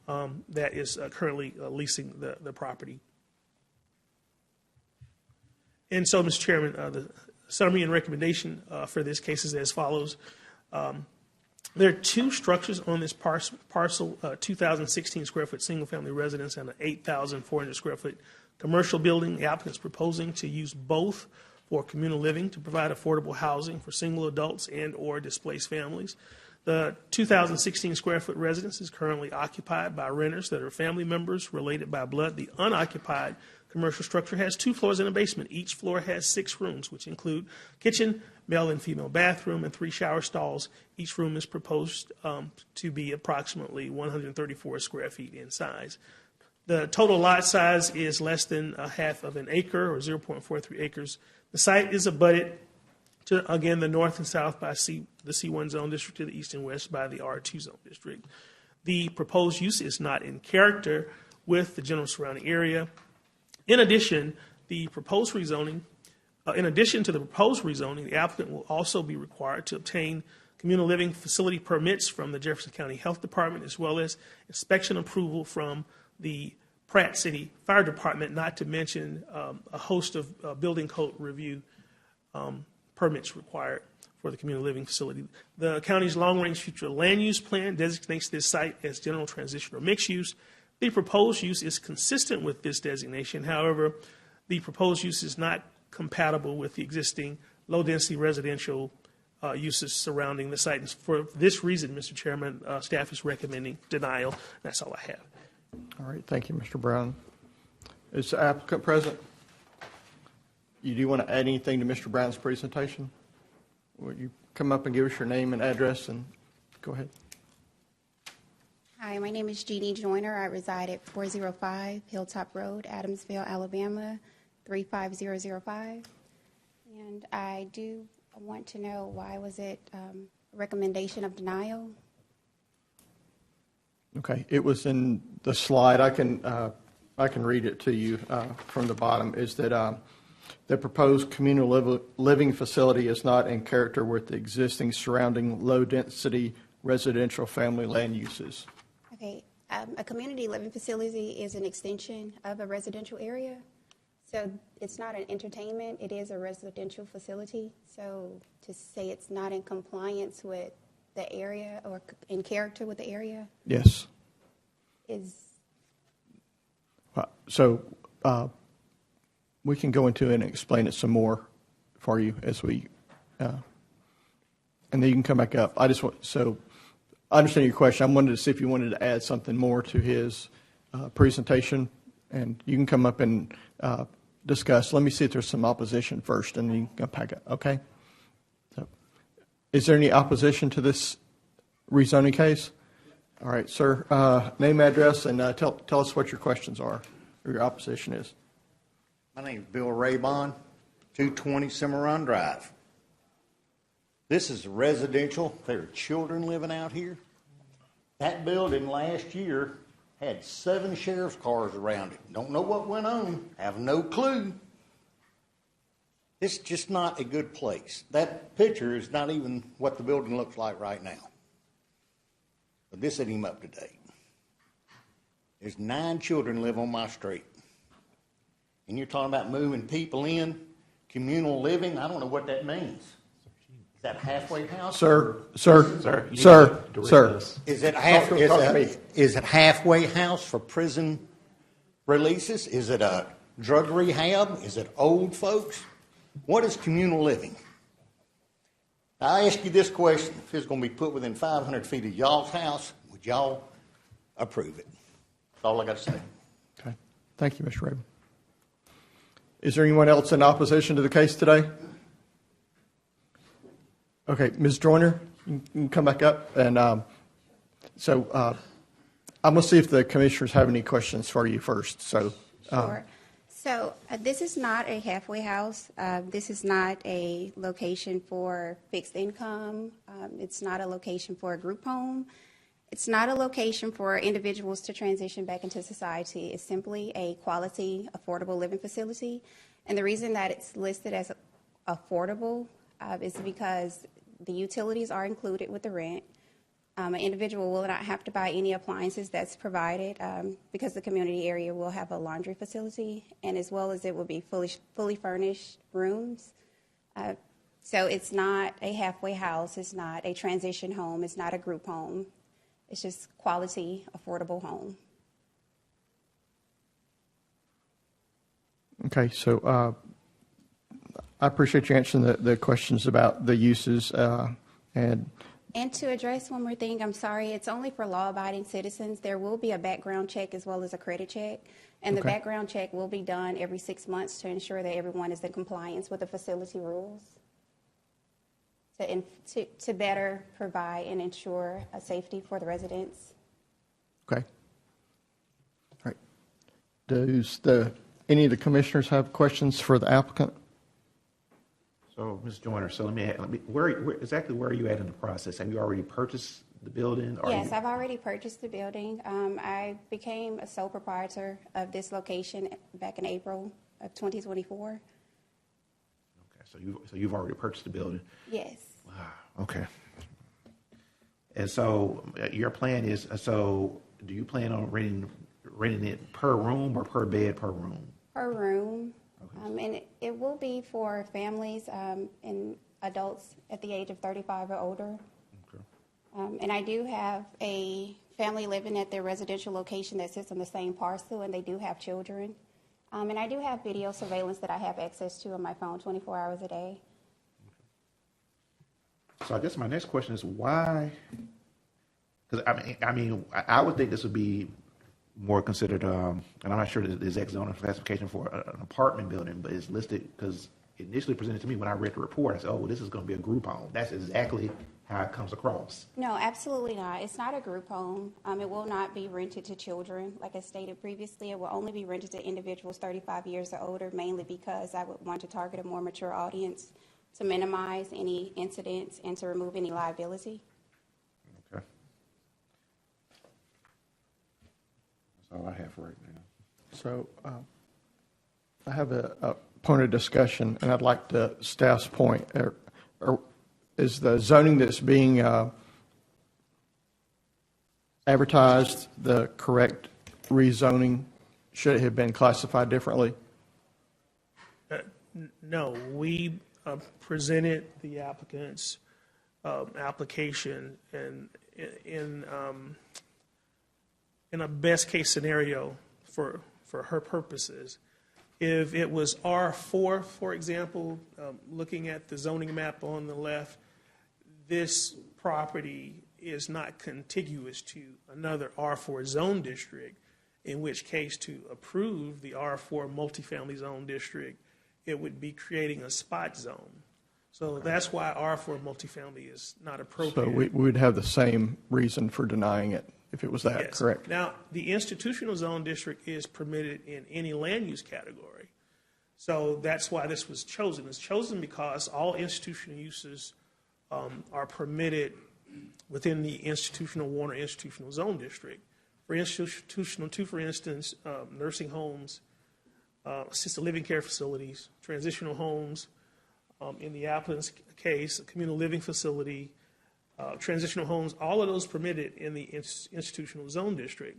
that is currently leasing the property. And so, Mr. Chairman, the summary and recommendation for this case is as follows. There are 2 structures on this parcel, 2,016 square foot single-family residence and an 8,400 square foot commercial building. The applicant is proposing to use both for communal living to provide affordable housing for single adults and or displaced families. The 2,016 square foot residence is currently occupied by renters that are family members related by blood. The unoccupied commercial structure has 2 floors and a basement. Each floor has 6 rooms, which include kitchen, male and female bathroom, and 3 shower stalls. Each room is proposed to be approximately 134 square feet in size. The total lot size is less than a half of an acre, or 0.43 acres. The site is abutted to, again, the north and south by the C1 zone district, to the east and west by the R2 zone district. The proposed use is not in character with the general surrounding area. In addition, the proposed rezoning, the applicant will also be required to obtain communal living facility permits from the Jefferson County Health Department, as well as inspection approval from the Pratt City Fire Department, not to mention a host of building code review permits required for the communal living facility. The county's long-range future land use plan designates this site as general transition or mixed use. The proposed use is consistent with this designation. However, the proposed use is not compatible with the existing low-density residential uses surrounding the site. And for this reason, Mr. Chairman, staff is recommending denial. That's all I have. All right, thank you, Mr. Brown. Is the applicant present? You do want to add anything to Mr. Brown's presentation? Will you come up and give us your name and address, and go ahead. Hi, my name is Jeannie Joyner. I reside at 405 Hilltop Road, Adamsville, Alabama, 35005. And I do want to know, why was it a recommendation of denial? Okay, it was in the slide. I can read it to you from the bottom. Is that the proposed communal living facility is not in character with the existing surrounding low-density residential family land uses. Okay, a community living facility is an extension of a residential area. So it's not an entertainment, it is a residential facility. So to say it's not in compliance with the area or in character with the area? Yes. Is. So we can go into it and explain it some more for you as we, and then you can come back up. I understand your question. I wanted to see if you wanted to add something more to his presentation, and you can come up and discuss. Let me see if there's some opposition first, and then you can pack it. Okay? So, is there any opposition to this rezoning case? All right, sir. Name, address, and tell us what your questions are, or your opposition is. My name is Bill Raybon, 220 Cimarron Drive. This is residential. There are children living out here. That building last year had 7 sheriff's cars around it. Don't know what went on. Have no clue. It's just not a good place. That picture is not even what the building looks like right now. But this isn't even up to date. There's 9 children live on my street. And you're talking about moving people in, communal living. I don't know what that means. Is that halfway house? Sir. Is it halfway house for prison releases? Is it a drug rehab? Is it old folks? What is communal living? I ask you this question: if it's going to be put within 500 feet of y'all's house, would y'all approve it? That's all I got to say. Okay. Thank you, Mr. Rabin. Is there anyone else in opposition to the case today? Okay, Ms. Joyner, You can come back up. And so I'm going to see if the commissioners have any questions for you first. So, Sure. So this is not a halfway house. This is not a location for fixed income. It's not a location for a group home. It's not a location for individuals to transition back into society. It's simply a quality, affordable living facility. And the reason that it's listed as affordable is because the utilities are included with the rent. An individual will not have to buy any appliances that's provided because the community area will have a laundry facility, and as well as it will be fully furnished rooms. So it's not a halfway house. It's not a transition home. It's not a group home. It's just quality, affordable home. okay, so I appreciate you answering the questions about the uses And to address one more thing, I'm sorry, it's only for law-abiding citizens. There will be a background check as well as a credit check. And the Okay. background check will be done every 6 months to ensure that everyone is in compliance with the facility rules, to better provide and ensure a safety for the residents. Okay. All right. Does any of the commissioners have questions for the applicant? So, Ms. Joyner, so let me where exactly where are you at in the process? Have you already purchased the building? Yes, I've already purchased the building. I became a sole proprietor of this location back in April of 2024. Okay, so you've already purchased the building. Yes. Wow. Okay. And so your plan is, so do you plan on renting it per room or per bed per room? Per room. And it will be for families and adults at the age of 35 or older. Okay. And I do have a family living at their residential location that sits on the same parcel, and they do have children. And I do have video surveillance that I have access to on my phone 24 hours a day. So I guess my next question is why? Because I would think this would be more considered, and I'm not sure the exact zoning classification for an apartment building, but it's listed because initially presented to me when I read the report. I said, "Oh, well, this is going to be a group home." That's exactly how it comes across. No, absolutely not. It's not a group home. It will not be rented to children. Like I stated previously, it will only be rented to individuals 35 years or older, mainly because I would want to target a more mature audience to minimize any incidents and to remove any liability. Okay. That's all I have for right now. So I have a point of discussion, and I'd like to staff's point. Is the zoning that's being advertised the correct rezoning? Should it have been classified differently? No, we presented the applicant's application in a best case scenario for her purposes. If it was R4, for example, looking at the zoning map on the left, this property is not contiguous to another R4 zone district, in which case to approve the R4 multifamily zone district, it would be creating a spot zone. So that's why R4 multifamily is not appropriate. So we would have the same reason for denying it if it was that, Yes. correct? Now, the institutional zone district is permitted in any land use category. So that's why this was chosen. It's chosen because all institutional uses are permitted within the institutional one or institutional zone district. For institutional two, for instance, nursing homes, assisted living care facilities, transitional homes, in the applicant's case, a communal living facility, transitional homes, all of those permitted in the institutional zone district.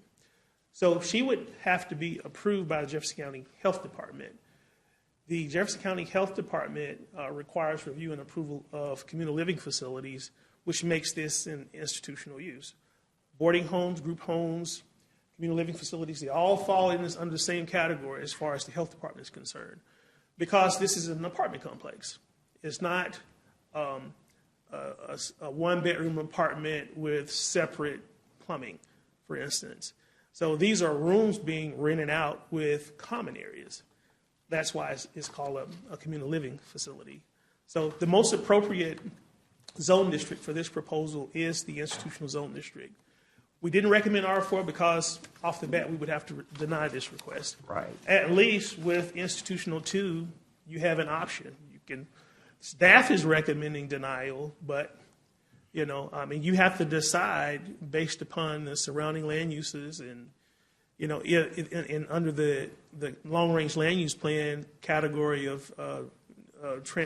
So she would have to be approved by the Jefferson County Health Department. The Jefferson County Health Department requires review and approval of communal living facilities, which makes this an institutional use. Boarding homes, group homes, communal living facilities, they all fall in this under the same category as far as the health department is concerned, because this is an apartment complex. It's not a one-bedroom apartment with separate plumbing, for instance. So these are rooms being rented out with common areas. That's why it's called a communal living facility. So the most appropriate zone district for this proposal is the institutional zone district. We didn't recommend R4 because off the bat we would have to deny this request. Right. At least with institutional 2, you have an option. You can. Staff is recommending denial, but you have to decide based upon the surrounding land uses and under the long range land use plan category of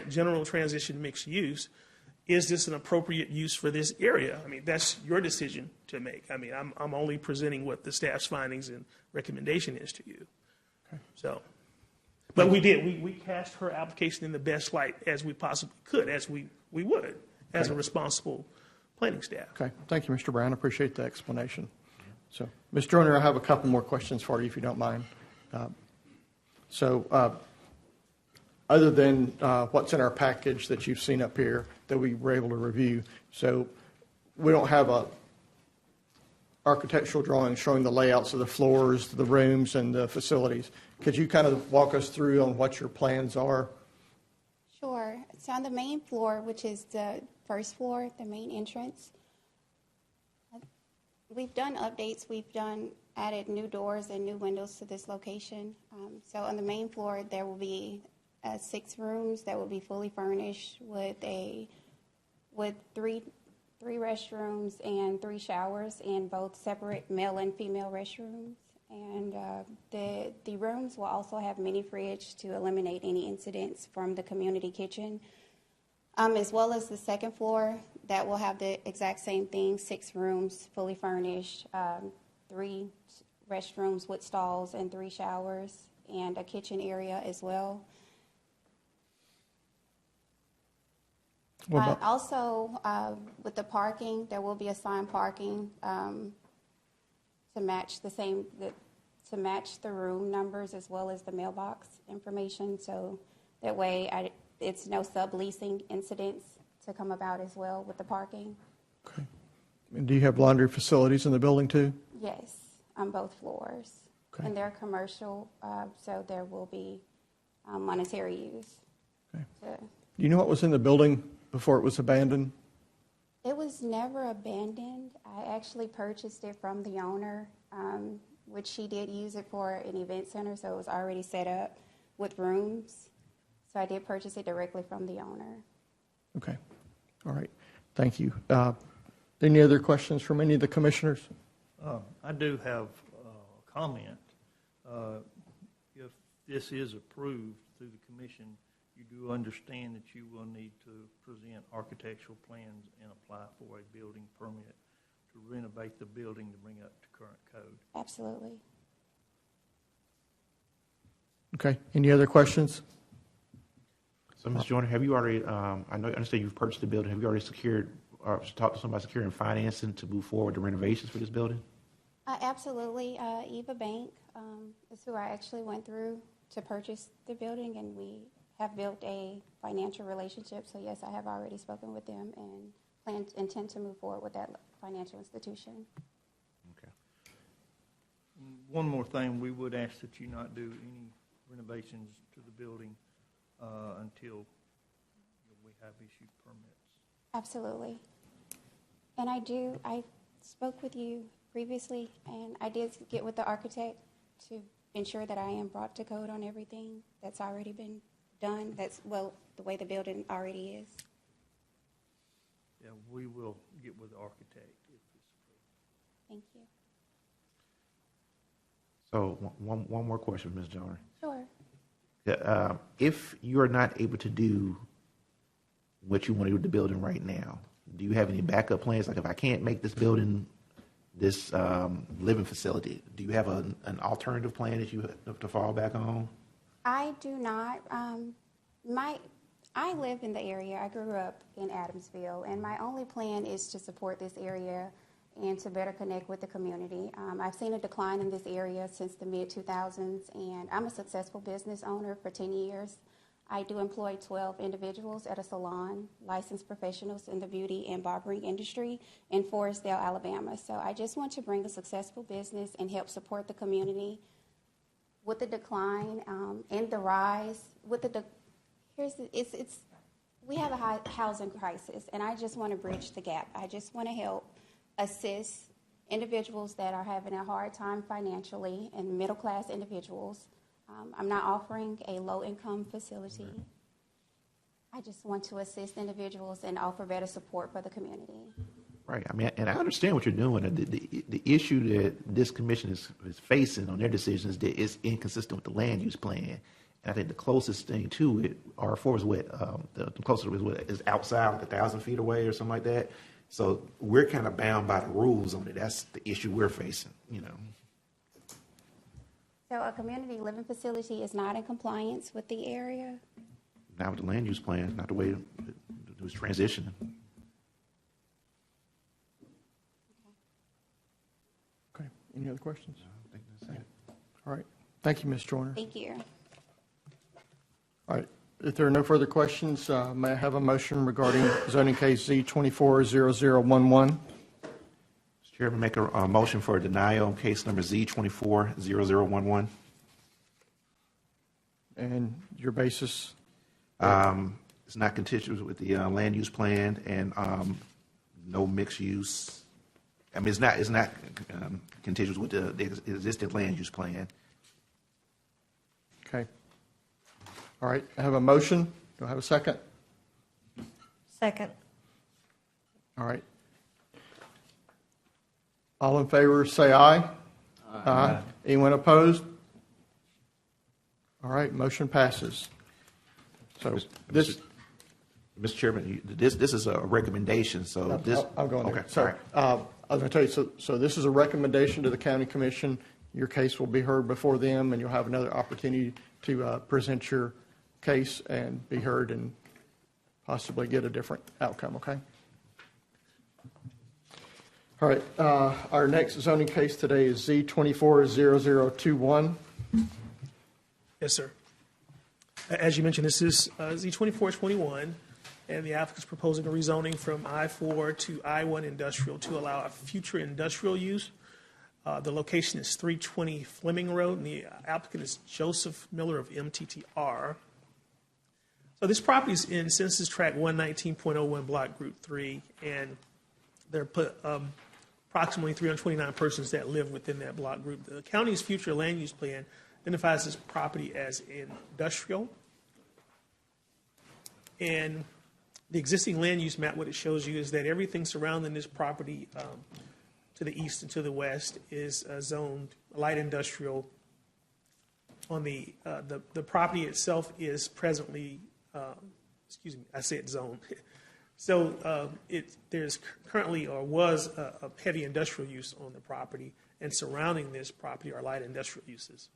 general transition mixed use. Is this an appropriate use for this area? I mean, that's your decision to make. I mean, I'm only presenting what the staff's findings and recommendation is to you. Okay. So, but we did. We cast her application in the best light as we possibly could, as we would, as a responsible planning staff. Okay. Thank you, Mr. Brown. I appreciate the explanation. So, Ms. Joyner, I have a couple more questions for you, if you don't mind. Other than what's in our package that you've seen up here that we were able to review, so we don't have a architectural drawing showing the layouts of the floors, the rooms, and the facilities. Could you kind of walk us through on what your plans are? Sure. So on the main floor, which is the first floor, the main entrance, we've done updates. We've added new doors and new windows to this location. So on the main floor, there will be 6 rooms that will be fully furnished with three restrooms and 3 showers in both separate male and female restrooms. And the rooms will also have mini fridge to eliminate any incidents from the community kitchen, as well as the second floor that will have the exact same thing: 6 rooms fully furnished, 3 restrooms with stalls and 3 showers, and a kitchen area as well. Also, with the parking, there will be assigned parking to match the room numbers as well as the mailbox information. So that way, it's no subleasing incidents to come about as well with the parking. Okay. And do you have laundry facilities in the building too? Yes, on both floors. Okay. And they're commercial, so there will be monetary use. Okay. So, Do you know what was in the building before it was abandoned? it was never abandoned. I actually purchased it from the owner, which she did use it for an event center, so it was already set up with rooms. So I did purchase it directly from the owner. Okay. All right. Thank you. Any other questions from any of the commissioners? I do have a comment. If this is approved through the commission, you do understand that you will need to present architectural plans and apply for a building permit to renovate the building to bring it up to current code. Absolutely. Okay. Any other questions? So, Ms. Joyner, have you already, I understand you've purchased the building. Have you already secured or talked to somebody securing financing to move forward the renovations for this building? Absolutely. Eva Bank is who I actually went through to purchase the building, and we have built a financial relationship. So, yes, I have already spoken with them and intend to move forward with that financial institution. Okay. One more thing, we would ask that you not do any renovations to the building until we have issued permits. Absolutely. And I spoke with you previously, and I did get with the architect to ensure that I am brought to code on everything that's already been done. That's, well, the way the building already is. Yeah, we will get with the architect if it's approved. Thank you. So one more question, Ms. Joyner. Sure. If you are not able to do what you want to do with the building right now, do you have any backup plans? Like if I can't make this building, this living facility, do you have an alternative plan that you have to fall back on? I do not. I live in the area. I grew up in Adamsville, and my only plan is to support this area and to better connect with the community. I've seen a decline in this area since the mid-2000s, and I'm a successful business owner for 10 years. I do employ 12 individuals at a salon, licensed professionals in the beauty and barbering industry in Forestdale, Alabama. So I just want to bring a successful business and help support the community. With the decline and the rise, with the We have a housing crisis, and I just want to bridge the gap. I just want to help assist individuals that are having a hard time financially and middle-class individuals. I'm not offering a low-income facility. I just want to assist individuals and offer better support for the community. Right. I mean, and I understand what you're doing. The issue that this commission is facing on their decisions is that it's inconsistent with the land use plan. And I think the closest thing to it, R4 is what, the closest is outside, like 1,000 feet away or something like that. So we're kind of bound by the rules on it. That's the issue we're facing, you know. So a community living facility is not in compliance with the area? Not with the land use plan, not the way it was transitioning. Okay. Any other questions? I think that's it. All right. Thank you, Ms. Joyner. Thank you. All right. If there are no further questions, may I have a motion regarding zoning case Z240011? Mr. Chairman, make a motion for denial on case number Z240011. And your basis? It's not contiguous with the land use plan and no mixed use. I mean, it's not contiguous with the existing land use plan. Okay. All right. I have a motion. Do I have a second? Second. All right. All in favor, say aye. Aye. Anyone opposed? All right. Motion passes. So this. Mr. Chairman, this is a recommendation, so this. I'm going there. Okay, So, all right. I was going to tell you, so this is a recommendation to the county commission. Your case will be heard before them, and you'll have another opportunity to present your case and be heard and possibly get a different outcome, okay? All right, our next zoning case today is Z240021. Yes, sir. As you mentioned, this is Z2421, and the applicant's proposing a rezoning from I-4 to I-1 industrial to allow a future industrial use. The location is 320 Fleming Road, and the applicant is Joseph Miller of MTTR. So this property is in Census Tract 119.01, Block Group 3, and there are approximately 329 persons that live within that block group. The county's future land use plan identifies this property as industrial. And the existing land use map, what it shows you is that everything surrounding this property to the east and to the west is zoned light industrial. On the property itself is presently, excuse me, I said zone. So there's currently or was a heavy industrial use on the property, and surrounding this property are light industrial uses.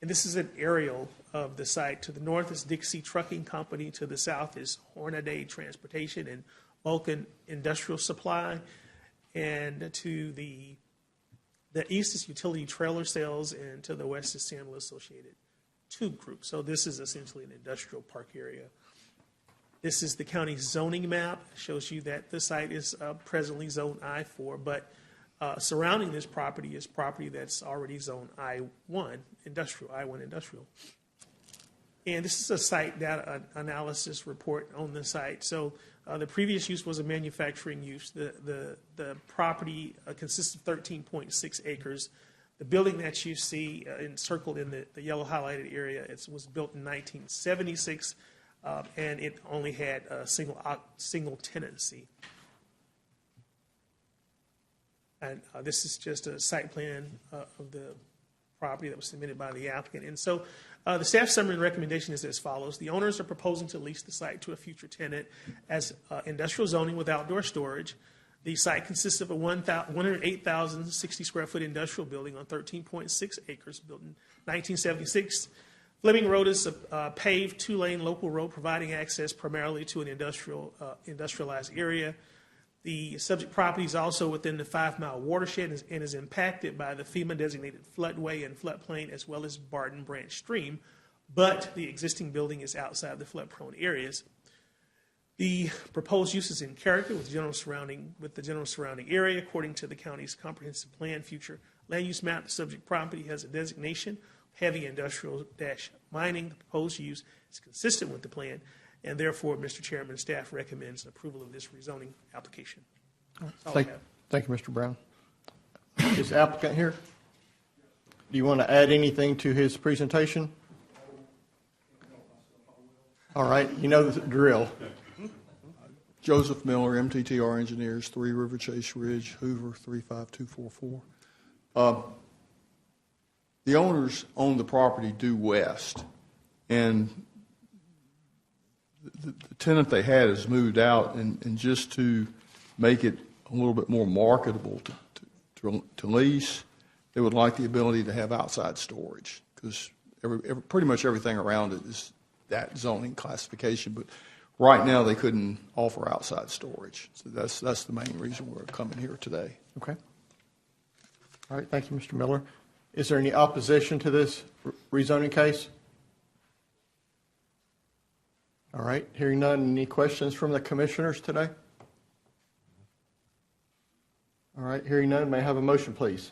And this is an aerial of the site. To the north is Dixie Trucking Company. To the south is Hornaday Transportation and Vulcan Industrial Supply. And to the east is Utility Trailer Sales, and to the west is Samuel Associated Tube Group. So this is essentially an industrial park area. This is the county's zoning map. It shows you that the site is presently zoned I-4, but surrounding this property is property that's already zoned I-1 industrial, I-1 industrial. And this is a site data analysis report on the site. So the previous use was a manufacturing use. The property consists of 13.6 acres. The building that you see encircled in the yellow highlighted area, it was built in 1976, and it only had a single tenancy. And this is just a site plan of the property that was submitted by the applicant. And so the staff summary and recommendation is as follows. The owners are proposing to lease the site to a future tenant as industrial zoning with outdoor storage. The site consists of a 108,060 square foot industrial building on 13.6 acres, built in 1976. Fleming Road is a paved two-lane local road providing access primarily to an industrialized area. The subject property is also within the 5-mile watershed and is impacted by the FEMA-designated floodway and floodplain as well as Barton Branch Stream, but the existing building is outside the flood-prone areas. The proposed use is in character with the general surrounding area. According to the county's comprehensive plan future land use map, the subject property has a designation heavy industrial-mining. The proposed use is consistent with the plan, And therefore, Mr. Chairman, staff recommends approval of this rezoning application. That's all I Thank you, Mr. Brown. Is the applicant here? Do you want to add anything to his presentation? All right, you know the drill. Joseph Miller, MTTR Engineers, 3 River Chase Ridge, Hoover, 35244. The owners own the property due west, and the tenant they had has moved out, and just to make it a little bit more marketable to lease, they would like the ability to have outside storage, because pretty much everything around it is that zoning classification, but right now they couldn't offer outside storage. So that's the main reason we're coming here today. Okay. All right, thank you, Mr. Miller. Is there any opposition to this rezoning case? All right, hearing none, any questions from the commissioners today? All right, hearing none, may I have a motion, please?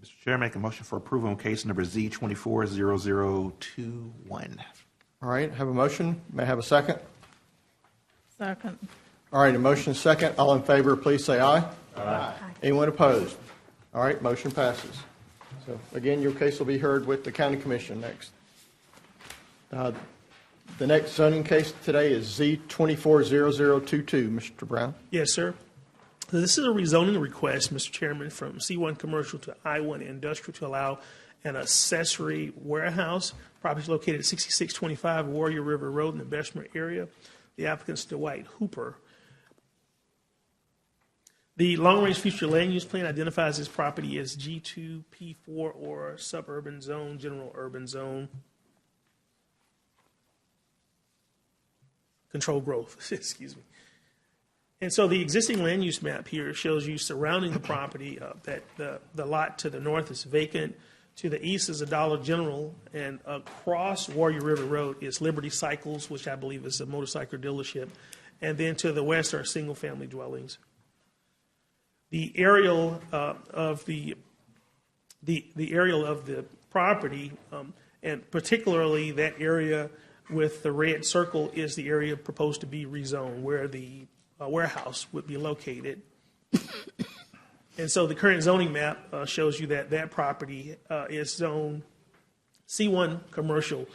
Mr. Chair, make a motion for approval on case number Z240021. All right, have a motion. May I have a second? Second. All right, a motion second. All in favor, please say aye. Aye. Anyone opposed? All right, motion passes. So again, your case will be heard with the county commission next. The next zoning case today is Z240022. Mr. Brown. Yes, sir. So this is a rezoning request, Mr. Chairman, from C1 commercial to I1 industrial to allow an accessory warehouse. Property is located at 6625 Warrior River Road in the Bessemer area. The applicant's Dwight Hooper. The long-range future land use plan identifies this property as G2, P4, or suburban zone, general urban zone. Controlled growth, excuse me. And so the existing land use map here shows you surrounding the property that the lot to the north is vacant, to the east is a Dollar General, and across Warrior River Road is Liberty Cycles, which I believe is a motorcycle dealership, and then to the west are single-family dwellings. The aerial of the aerial of the property, and particularly that area with the red circle, is the area proposed to be rezoned, where the warehouse would be located. And so the current zoning map shows you that property is zone C1 commercial.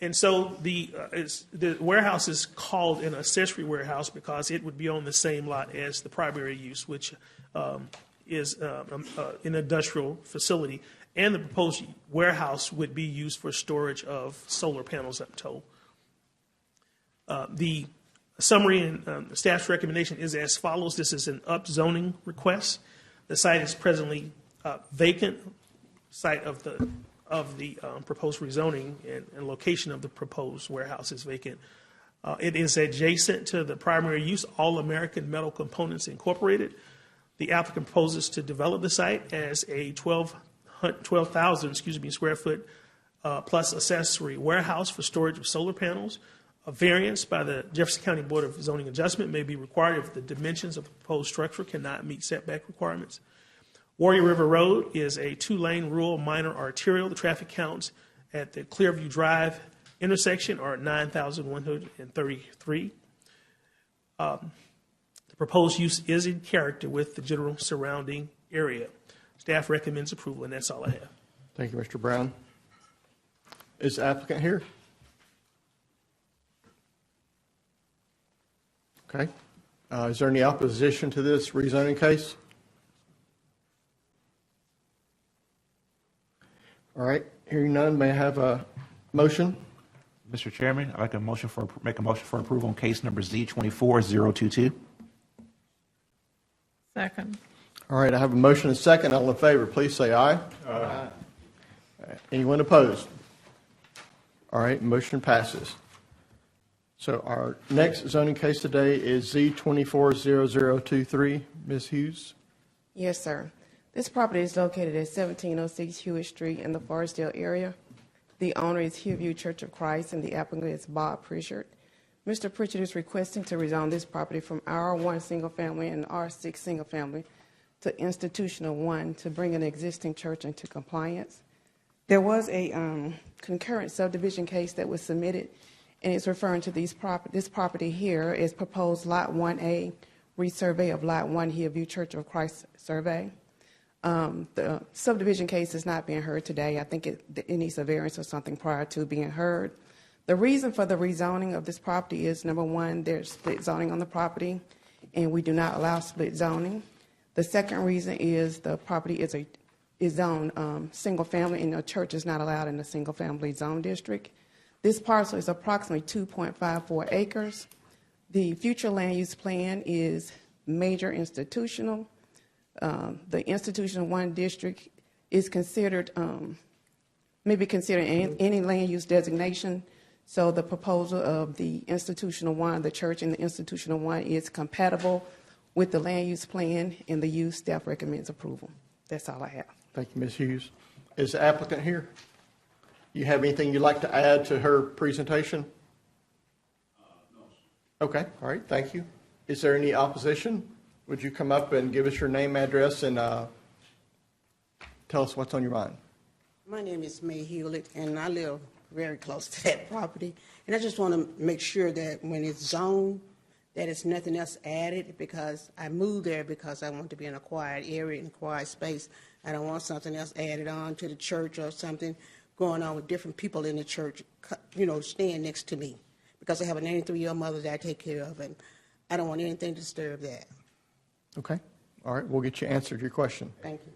And so the warehouse is called an accessory warehouse because it would be on the same lot as the primary use, which is an industrial facility. And the proposed warehouse would be used for storage of solar panels, I'm told. The summary and staff's recommendation is as follows. This is an upzoning request. The site is presently vacant. Site of the proposed rezoning and location of the proposed warehouse is vacant. It is adjacent to the primary use, All American Metal Components Incorporated. The applicant proposes to develop the site as a 12,000 square foot plus accessory warehouse for storage of solar panels. A variance by the Jefferson County Board of Zoning Adjustment may be required if the dimensions of the proposed structure cannot meet setback requirements. Warrior River Road is a 2-lane rural minor arterial. The traffic counts at the Clearview Drive intersection are 9,133. The proposed use is in character with the general surrounding area. Staff recommends approval, and that's all I have. Thank you, Mr. Brown. Is the applicant here? Okay. Is there any opposition to this rezoning case? All right. Hearing none, may I have a motion? Mr. Chairman, I'd like to make a motion for approval on case number Z24022. Second. All right. I have a motion and a second. All in favor, please say aye. Aye. Anyone opposed? All right. Motion passes. So our next zoning case today is Z240023. Ms. Hughes? Yes, sir. This property is located at 1706 Hewitt Street in the Forestdale area. The owner is Hillview Church of Christ, and the applicant is Bob Pritchard. Mr. Pritchard is requesting to rezone this property from R1 single family and R6 single family to institutional 1 to bring an existing church into compliance. There was a concurrent subdivision case that was submitted, and it's referring to this property here is proposed Lot 1A, resurvey of Lot 1 Hillview Church of Christ survey. The subdivision case is not being heard today. I think it needs a variance or something prior to being heard. The reason for the rezoning of this property is, number one, there's split zoning on the property, and we do not allow split zoning. The second reason is the property is zoned single family, and a church is not allowed in the single family zone district. This parcel is approximately 2.54 acres. The future land use plan is major institutional. The institutional 1 district is considered, maybe considered any land use designation. So the proposal of the institutional 1, the church in the institutional 1, is compatible with the land use plan, and the use staff recommends approval. That's all I have. Thank you, Ms. Hughes. Is the applicant here? You have anything you'd like to add to her presentation? No. Okay, all right, thank you. Is there any opposition? Would you come up and give us your name, address, and tell us what's on your mind? My name is May Hewlett, and I live very close to that property. And I just want to make sure that when it's zoned, that it's nothing else added, because I moved there because I want to be in a quiet area, in a quiet space. I don't want something else added on to the church or something going on with different people in the church, staying next to me, because I have a 93-year-old mother that I take care of, and I don't want anything to disturb that. Okay, all right, we'll get you answered your question. Thank you.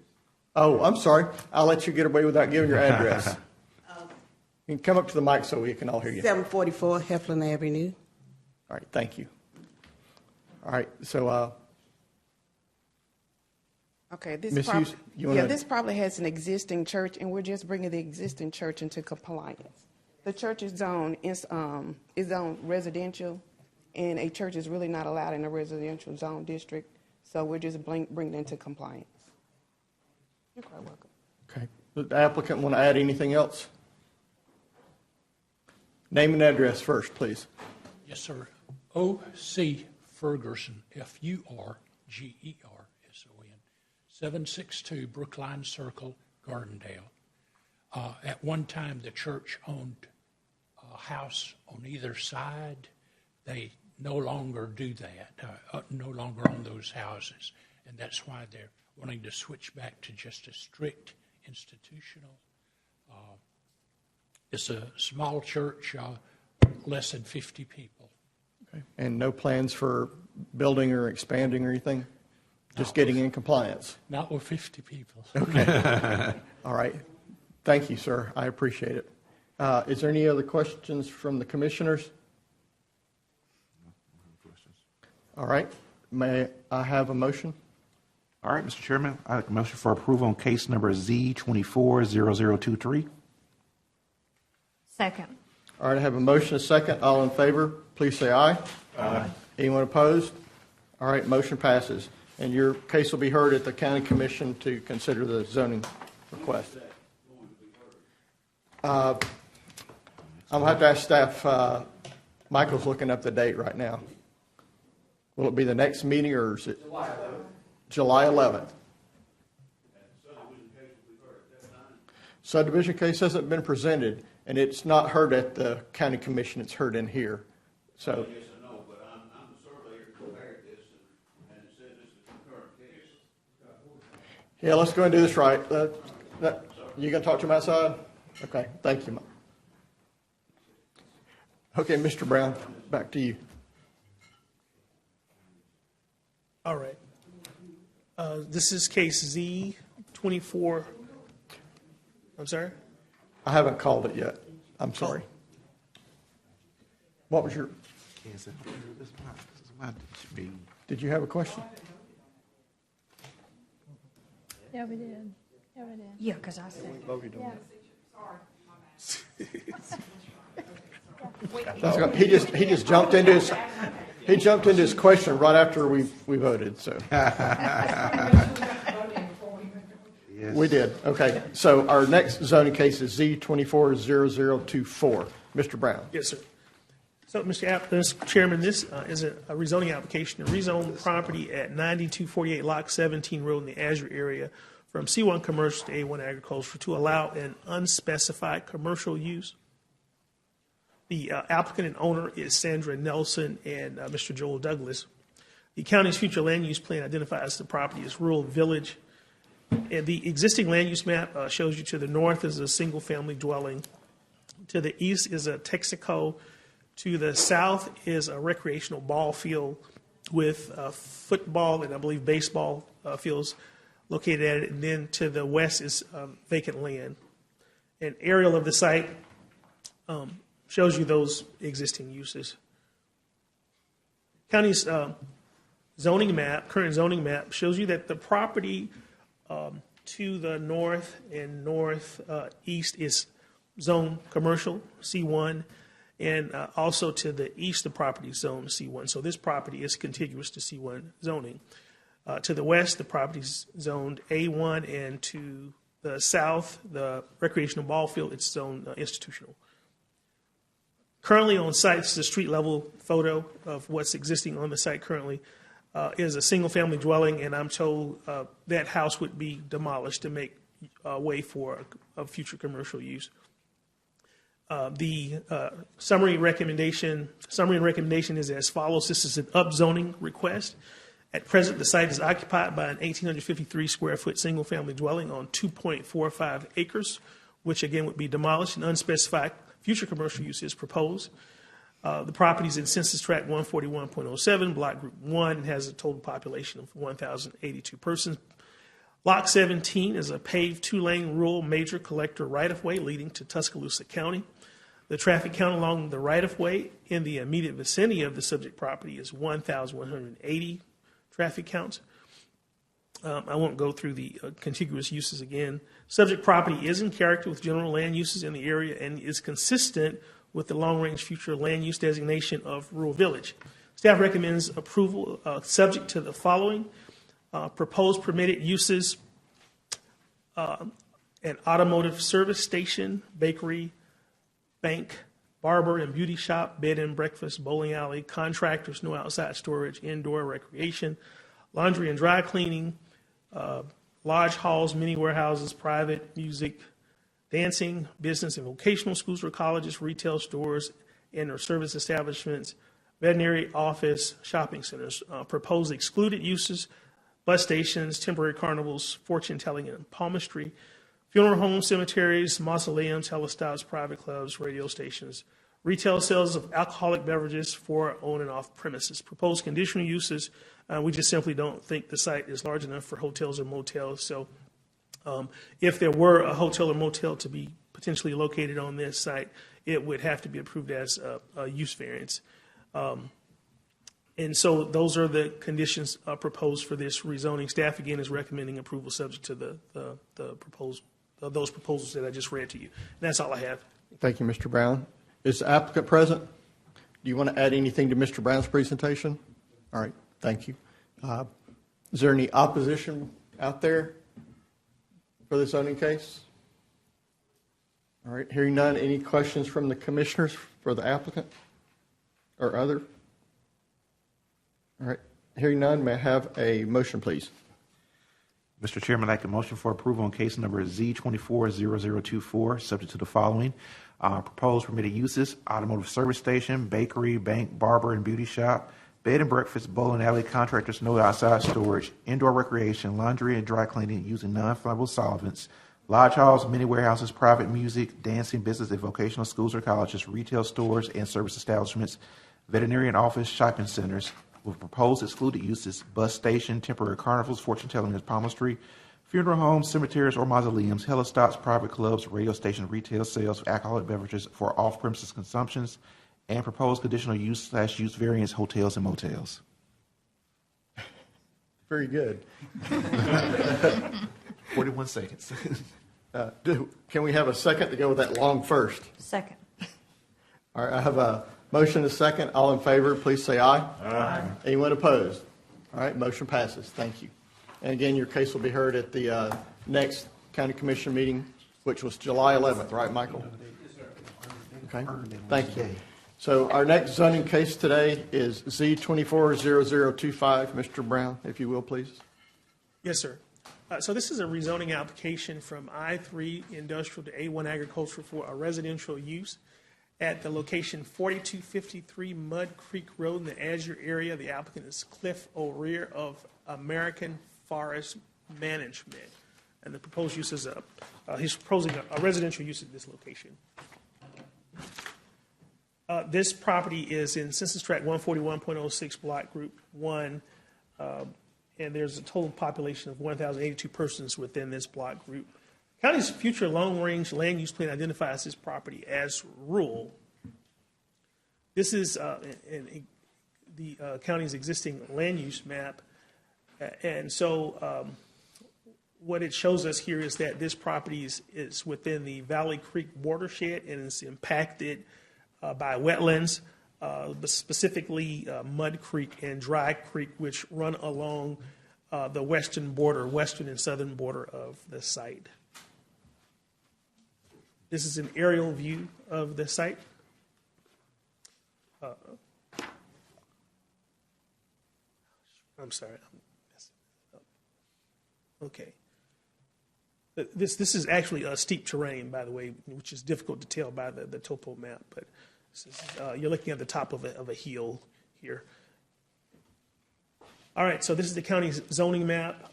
Oh, I'm sorry. I'll let you get away without giving your address. You can come up to the mic so we can all hear you. 744 Heflin Avenue. All right, thank you. All right, so Okay, Ms. Hughes, this probably has an existing church, and we're just bringing the existing church into compliance. The church is zoned residential, and a church is really not allowed in a residential zone district, so we're just bringing it into compliance. You're quite welcome. Okay. Does the applicant want to add anything else? Name and address first, please. Yes, sir. O.C. Ferguson, F-U-R-G-E-R-S-O-N, 762 Brookline Circle, Gardendale. At one time, the church owned a house on either side. They no longer do that, no longer own those houses, and that's why they're wanting to switch back to just a strict institutional. It's a small church, less than 50 people. Okay. And no plans for building or expanding or anything? Just getting in compliance? Not with 50 people. Okay. All right. Thank you, sir. I appreciate it. Is there any other questions from the commissioners? All right. May I have a motion? All right, Mr. Chairman, I make a motion for approval on case number Z240023. Second. All right, I have a motion, a second. All in favor, please say aye. Aye. Anyone opposed? All right, motion passes. And your case will be heard at the county commission to consider the zoning request. I'm going to have to ask staff. Michael's looking up the date right now. Will it be the next meeting, or is it July 11th? Subdivision case hasn't been presented, and it's not heard at the county commission. It's heard in here. So. Yes, I know, but I'm the surveyor who prepared this, and it says this is the current case. Yeah, let's go and do this right. You going to talk to him outside? Okay, thank you, Mike. Okay, Mr. Brown, back to you. All right. This is case Z24. I'm sorry? I haven't called it yet. I'm sorry. What was your? Did you have a question? Yeah, we did. Yeah, we did. Yeah, because I said. He just jumped into his question right after we voted. So Yes. We did. Okay. So our next zoning case is Z240024. Mr. Brown. Yes, sir. So, Mr. Chairman, this is a rezoning application to rezone property at 9248 Lock 17 Road in the Azure area from C1 commercial to A1 agricultural to allow an unspecified commercial use. The applicant and owner is Sandra Nelson and Mr. Joel Douglas. The county's future land use plan identifies the property as rural village. And the existing land use map shows you to the north is a single-family dwelling. To the east is a Texaco. To the south is a recreational ball field with football and I believe baseball fields located at it. And then to the west is vacant land. An aerial of the site shows you those existing uses. County's zoning map, current zoning map, shows you that the property to the north and northeast is zone commercial, C1, and also to the east, the property is zone C1. So this property is contiguous to C1 zoning. To the west, the property is zoned A1, and to the south, the recreational ball field, it's zoned institutional. Currently on site, this is a street level photo of what's existing on the site currently, is a single family dwelling, and I'm told that house would be demolished to make way for a future commercial use. The summary and recommendation is as follows. This is an upzoning request. At present, the site is occupied by an 1,853 square foot single family dwelling on 2.45 acres, which again would be demolished. An unspecified future commercial use is proposed. The property is in Census Tract 141.07, Block Group 1, and has a total population of 1,082 persons. Lot 17 is a paved two-lane rural major collector right-of-way leading to Tuscaloosa County. The traffic count along the right-of-way in the immediate vicinity of the subject property is 1,180 traffic counts. I won't go through the contiguous uses again. Subject property is in character with general land uses in the area and is consistent with the long-range future land use designation of rural village. Staff recommends approval subject to the following. Proposed permitted uses, an automotive service station, bakery, bank, barber and beauty shop, bed and breakfast, bowling alley, contractors, no outside storage, indoor recreation, laundry and dry cleaning, lodge halls, mini warehouses, private music, dancing, business and vocational schools or colleges, retail stores and or service establishments, veterinary office, shopping centers. Proposed excluded uses, bus stations, temporary carnivals, fortune telling and palmistry, funeral homes, cemeteries, mausoleums, helistops, private clubs, radio stations, retail sales of alcoholic beverages for on and off premises. Proposed conditional uses, we just simply don't think the site is large enough for hotels or motels. So if there were a hotel or motel to be potentially located on this site, it would have to be approved as a use variance. And so those are the conditions proposed for this rezoning. Staff, again, is recommending approval subject to the proposal, those proposals that I just read to you. And that's all I have. Thank you, Mr. Brown. Is the applicant present? Do you want to add anything to Mr. Brown's presentation? All right, thank you. Is there any opposition out there for the zoning case? All right, hearing none, any questions from the commissioners for the applicant or other? All right, hearing none, may I have a motion, please? Mr. Chairman, I'd like a motion for approval on case number Z240024, subject to the following. Proposed permitted uses, automotive service station, bakery, bank, barber, and beauty shop, bed and breakfast, bowling alley, contractors, no outside storage, indoor recreation, laundry and dry cleaning using non-flammable solvents, lodge halls, mini warehouses, private music, dancing, business and vocational schools or colleges, retail stores and service establishments, veterinarian office, shopping centers, with proposed excluded uses, bus station, temporary carnivals, fortune telling and palmistry, funeral homes, cemeteries or mausoleums, helistops, private clubs, radio stations, retail sales of alcoholic beverages for off-premises consumptions, and proposed conditional use / use variance hotels and motels. Very good. 41 seconds. Can we have a second to go with that long first? Second. All right, I have a motion and a second. All in favor, please say aye. Aye. Anyone opposed? All right, motion passes. Thank you. And again, your case will be heard at the next county commission meeting, which was July 11th, right, Michael? Okay, thank you. So our next zoning case today is Z240025. Mr. Brown, if you will, please. Yes, sir. So this is a rezoning application from I-3 industrial to A1 agricultural for a residential use. at the location 4253 Mud Creek Road in the Azure area. The applicant is Cliff O'Rear of American Forest Management. And the proposed use is he's proposing a residential use at this location. This property is in Census Tract 141.06, Block Group 1, and there's a total population of 1,082 persons within this block group. County's future long-range land use plan identifies this property as rural. This is the county's existing land use map, and so what it shows us here is that this property is within the Valley Creek watershed and is impacted by wetlands, specifically Mud Creek and Dry Creek, which run along the western and southern border of the site. This is an aerial view of the site. I'm sorry. Okay. This is actually a steep terrain, by the way, which is difficult to tell by the topo map, but this is, you're looking at the top of a hill here. All right, so this is the county's zoning map,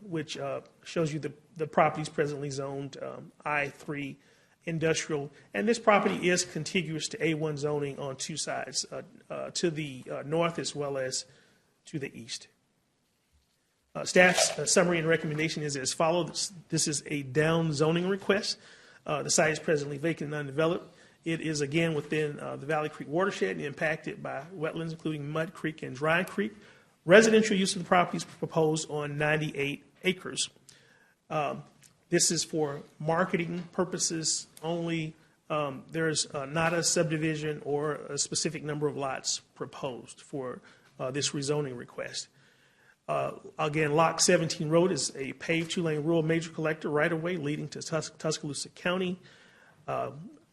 which shows you the properties presently zoned I-3 industrial, and this property is contiguous to A1 zoning on two sides, to the north as well as to the east. Staff's summary and recommendation is as follows. This is a down zoning request. The site is presently vacant and undeveloped. It is again within the Valley Creek watershed and impacted by wetlands, including Mud Creek and Dry Creek. Residential use of the property is proposed on 98 acres. This is for marketing purposes only. There's not a subdivision or a specific number of lots proposed for this rezoning request. Again, Lock 17 Road is a paved two-lane rural major collector right-of-way leading to Tuscaloosa County.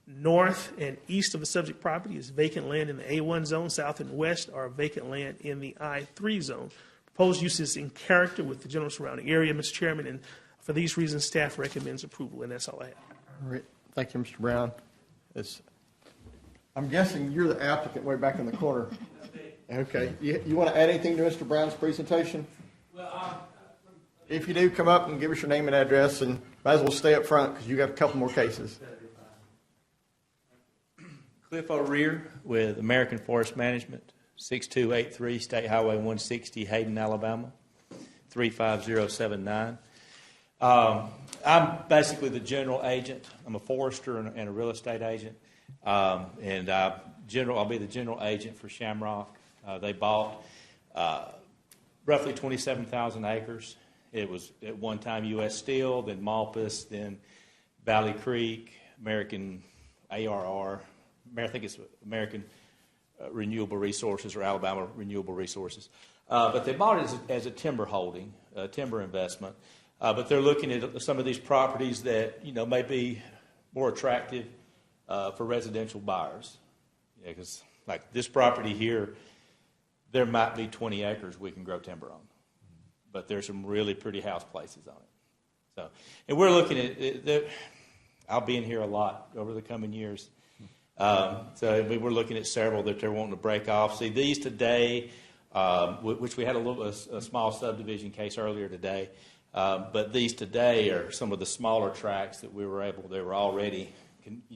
North and east of the subject property is vacant land in the A1 zone. South and west are vacant land in the I3 zone. Proposed use is in character with the general surrounding area, Mr. Chairman, and for these reasons, staff recommends approval, and that's all I have. All right. Thank you, Mr. Brown. I'm guessing you're the applicant way back in the corner. Okay. You want to add anything to Mr. Brown's presentation? If you do, come up and give us your name and address, and might as well stay up front because you got a couple more cases. Cliff O'Rear with American Forest Management, 6283 State Highway 160, Hayden, Alabama, 35079. I'm basically the general agent. I'm a forester and a real estate agent, I'll be the general agent for Shamrock. They bought roughly 27,000 acres. It was at one time U.S. Steel, then Malpas, then Valley Creek, American ARR. I think it's American Renewable Resources or Alabama Renewable Resources. But they bought it as a timber holding, a timber investment. But they're looking at some of these properties that, may be more attractive for residential buyers. Because like this property here, there might be 20 acres we can grow timber on. But there's some really pretty house places on it. So, and we're looking at it. I'll be in here a lot over the coming years. So we're looking at several that they're wanting to break off. See, these today, which we had a small subdivision case earlier today, but these today are some of the smaller tracts that they were already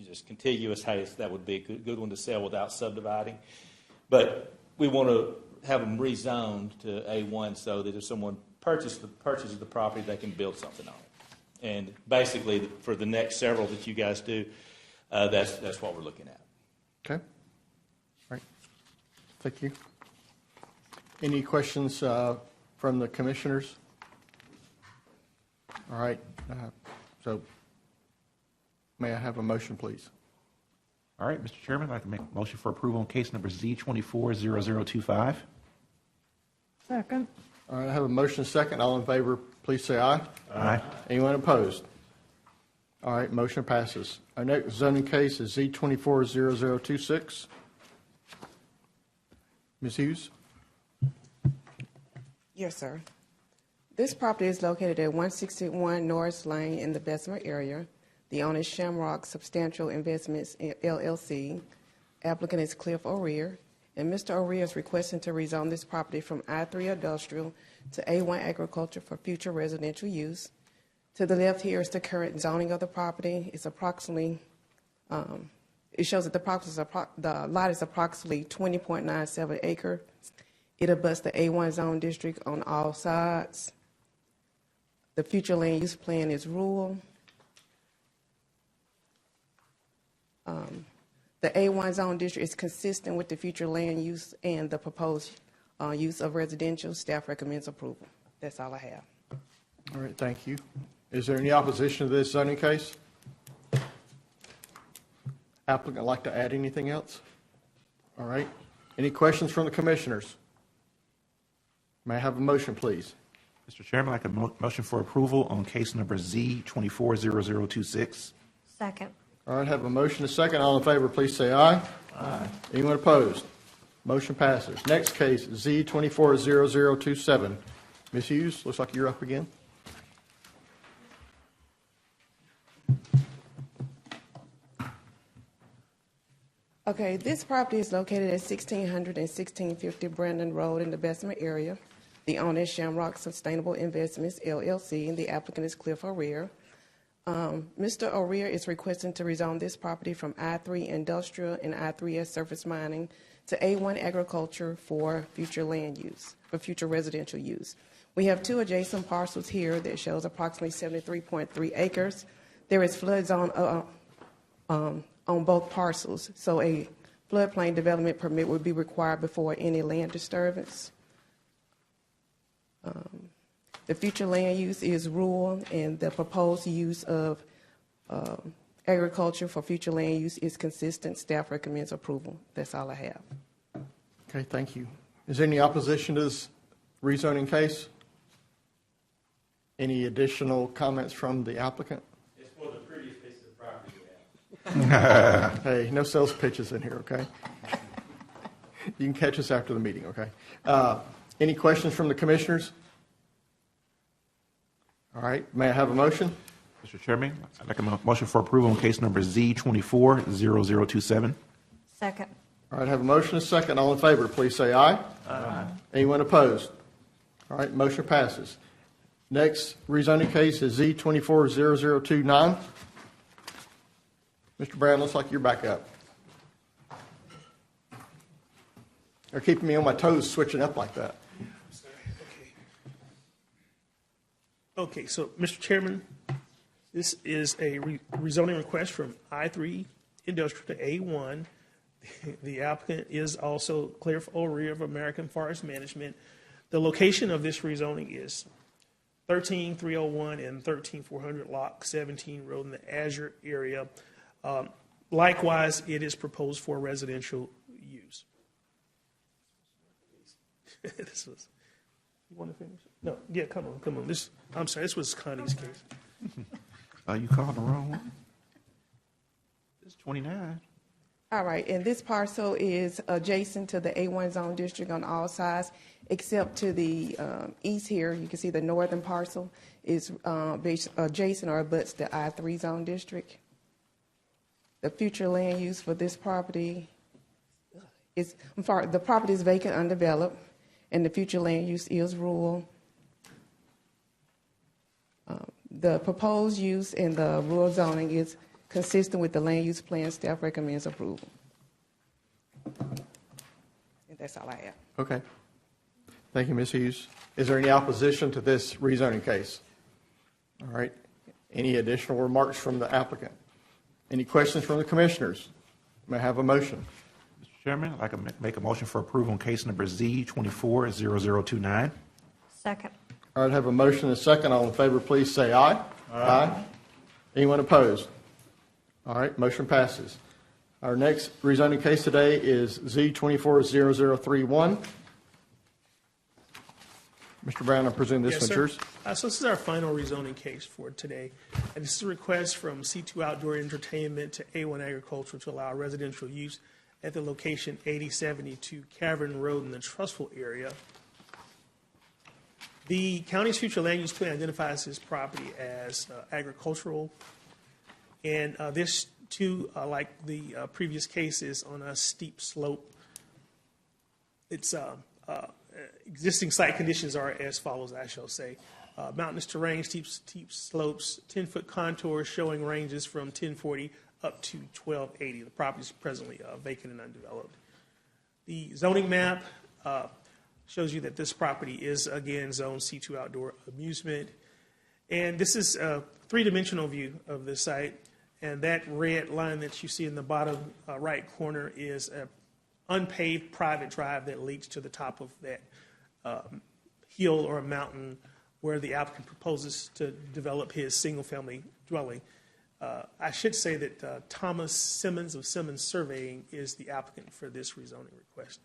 just contiguous. Hey, that would be a good one to sell without subdividing. But we want to have them rezoned to A1 so that if someone purchases the property, they can build something on it. And basically, for the next several that you guys do, that's what we're looking at. Okay. All right. Thank you. Any questions from the commissioners? All right. So may I have a motion, please? All right, Mr. Chairman, I'd like to make a motion for approval on case number Z240025. Second. All right, I have a motion second. All in favor, please say aye. Aye. Anyone opposed? All right, motion passes. Our next zoning case is Z240026. Ms. Hughes? Yes, sir. This property is located at 161 Norris Lane in the Bessemer area. The owner is Shamrock Substantial Investments, LLC. Applicant is Cliff O'Rear, and Mr. O'Rear is requesting to rezone this property from I-3 industrial to A1 agriculture for future residential use. To the left here is the current zoning of the property. It's approximately, it shows that the lot is approximately 20.97 acres. It abuts the A1 zone district on all sides. The future land use plan is rural. The A1 zone district is consistent with the future land use and the proposed use of residential. Staff recommends approval. That's all I have. All right, thank you. Is there any opposition to this zoning case? Applicant like to add anything else? All right. Any questions from the commissioners? May I have a motion, please? Mr. Chairman, I'd like a motion for approval on case number Z240026. Second. All right, have a motion and a second. All in favor, please say aye. Aye. Anyone opposed? Motion passes. Next case, Z240027. Ms. Hughes, looks like you're up again. Okay, this property is located at 1600 and 1650 Brandon Road in the Bessemer area. The owner is Shamrock Sustainable Investments, LLC, and the applicant is Cliff O'Rear. Mr. O'Rear is requesting to rezone this property from I-3 industrial and I-3S surface mining to A1 agriculture for future land use, for future residential use. We have two adjacent parcels here that shows approximately 73.3 acres. There is flood zone on both parcels, so a floodplain development permit would be required before any land disturbance. The future land use is rural, and the proposed use of agriculture for future land use is consistent. Staff recommends approval. That's all I have. Okay, thank you. Is there any opposition to this rezoning case? Any additional comments from the applicant? It's for the prettiest piece of property we have. Hey, no sales pitches in here, okay? You can catch us after the meeting, okay? Any questions from the commissioners? All right, may I have a motion? Mr. Chairman, I'd like a motion for approval on case number Z240027. Second. All right, have a motion and a second. All in favor, please say aye. Aye. Anyone opposed? All right, motion passes. Next rezoning case is Z240029. Mr. Brown, looks like you're back up. They're keeping me on my toes switching up like that. Okay, so, Mr. Chairman, this is a rezoning request from I-3 Industrial to A1. The applicant is also Cliff O'Rear of American Forest Management. The location of this rezoning is 13301 and 13400 Lock 17 Road in the Azure area. Likewise, it is proposed for residential use. This was, you want to finish? No, yeah, come on. I'm sorry, this was Connie's case. You called the wrong one? It's 29. All right, and this parcel is adjacent to the A1 zone district on all sides, except to the east here. You can see the northern parcel is adjacent or abuts the I-3 zone district. The future land use for this property is, the property is vacant, undeveloped, and the future land use is rural. The proposed use in the rural zoning is consistent with the land use plan. Staff recommends approval. And that's all I have. Okay. Thank you, Ms. Hughes. Is there any opposition to this rezoning case? All right. Any additional remarks from the applicant? Any questions from the commissioners? May I have a motion? Mr. Chairman, I'd like to make a motion for approval on case number Z240029. Second. All right, have a motion and a second. All in favor, please say aye. Aye. Anyone opposed? All right, motion passes. Our next rezoning case today is Z240031. Mr. Brown, I presume this one's yours? So this is our final rezoning case for today. And this is a request from C2 Outdoor Entertainment to A1 Agriculture to allow residential use at the location 8072 Cavern Road in the Trustful area. The county's future land use plan identifies this property as agricultural, and this like the previous case, is on a steep slope. Its existing site conditions are as follows, I shall say. Mountainous terrain, steep slopes, 10-foot contours showing ranges from 1040 up to 1280. The property is presently vacant and undeveloped. The zoning map shows you that this property is, again, Zone C2 outdoor amusement. And this is a three-dimensional view of this site. And that red line that you see in the bottom right corner is an unpaved private drive that leads to the top of that hill or mountain where the applicant proposes to develop his single-family dwelling. I should say that Thomas Simmons of Simmons Surveying is the applicant for this rezoning request.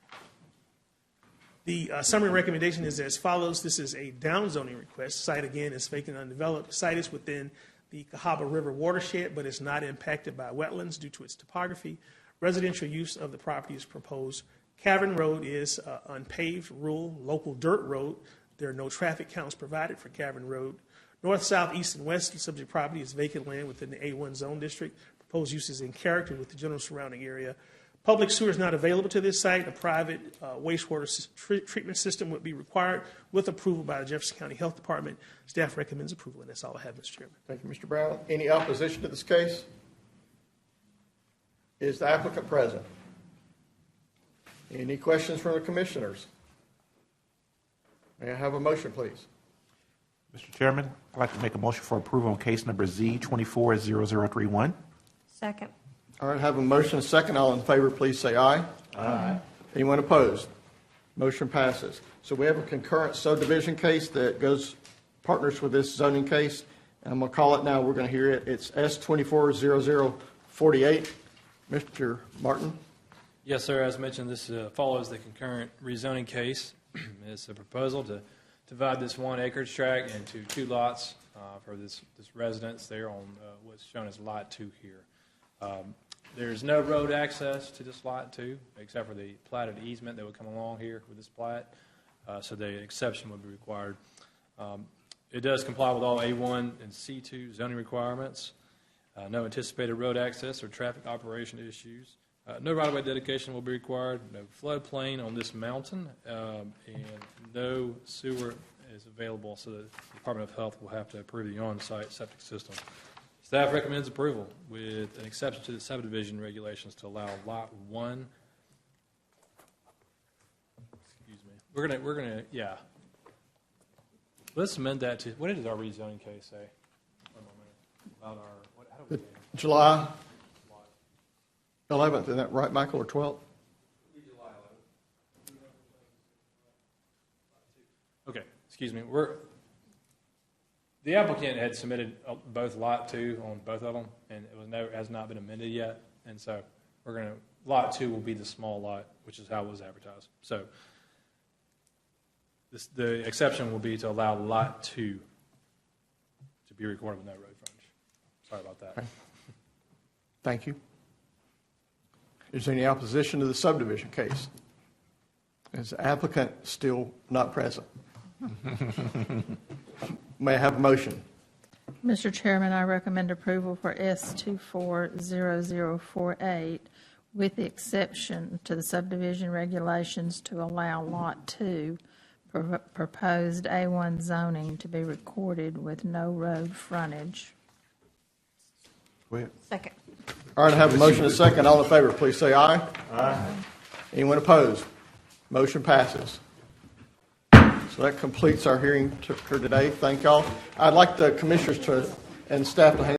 The summary recommendation is as follows. This is a downzoning request. Site, again, is vacant and undeveloped. Site is within the Cahaba River watershed, but is not impacted by wetlands due to its topography. Residential use of the property is proposed. Cavern Road is unpaved, rural, local dirt road. There are no traffic counts provided for Cavern Road. North, south, east, and west of the subject property is vacant land within the A1 zone district. Proposed use is in character with the general surrounding area. Public sewer is not available to this site. A private wastewater treatment system would be required with approval by the Jefferson County Health Department. Staff recommends approval, and that's all I have, Mr. Chairman. Thank you, Mr. Brown. Any opposition to this case? Is the applicant present? Any questions from the commissioners? May I have a motion, please? Mr. Chairman, I'd like to make a motion for approval on case number Z240031. Second. All right, have a motion and a second. All in favor, please say aye. Aye. Anyone opposed? Motion passes. So we have a concurrent subdivision case that goes partners with this zoning case. And I'm going to call it now. We're going to hear it. It's S240048. Mr. Martin? Yes, sir. As mentioned, this follows the concurrent rezoning case. It's a proposal to divide this 1 acreage tract into 2 lots for this residence there on what's shown as Lot 2 here. There's no road access to this Lot 2 except for the platted easement that would come along here with this plat, so the exception would be required. It does comply with all A1 and C2 zoning requirements. No anticipated road access or traffic operation issues. No right-of-way dedication will be required. No floodplain on this mountain, and no sewer is available, so the Department of Health will have to approve the on-site septic system. Staff recommends approval with an exception to the subdivision regulations to allow Lot 1. Excuse me. We're gonna yeah. Let's amend that to, what did our rezoning case say? About our, how do we July 11th, isn't that right, Michael, or 12th? Okay, excuse me. The applicant had submitted both Lot 2 on both of them, and it has not been amended yet. And so Lot 2 will be the small lot, which is how it was advertised. So the exception will be to allow Lot 2 to be recorded with no road frontage. Sorry about that. Okay. Thank you. Is there any opposition to the subdivision case? Is the applicant still not present? May I have a motion? Mr. Chairman, I recommend approval for S240048 with the exception to the subdivision regulations to allow Lot 2 proposed A1 zoning to be recorded with no road frontage. Go ahead. Second. All right, I have a motion and a second. All in favor, please say aye. Aye. Anyone opposed? Motion passes. So that completes our hearing for today. Thank y'all. I'd like the commissioners and staff to hang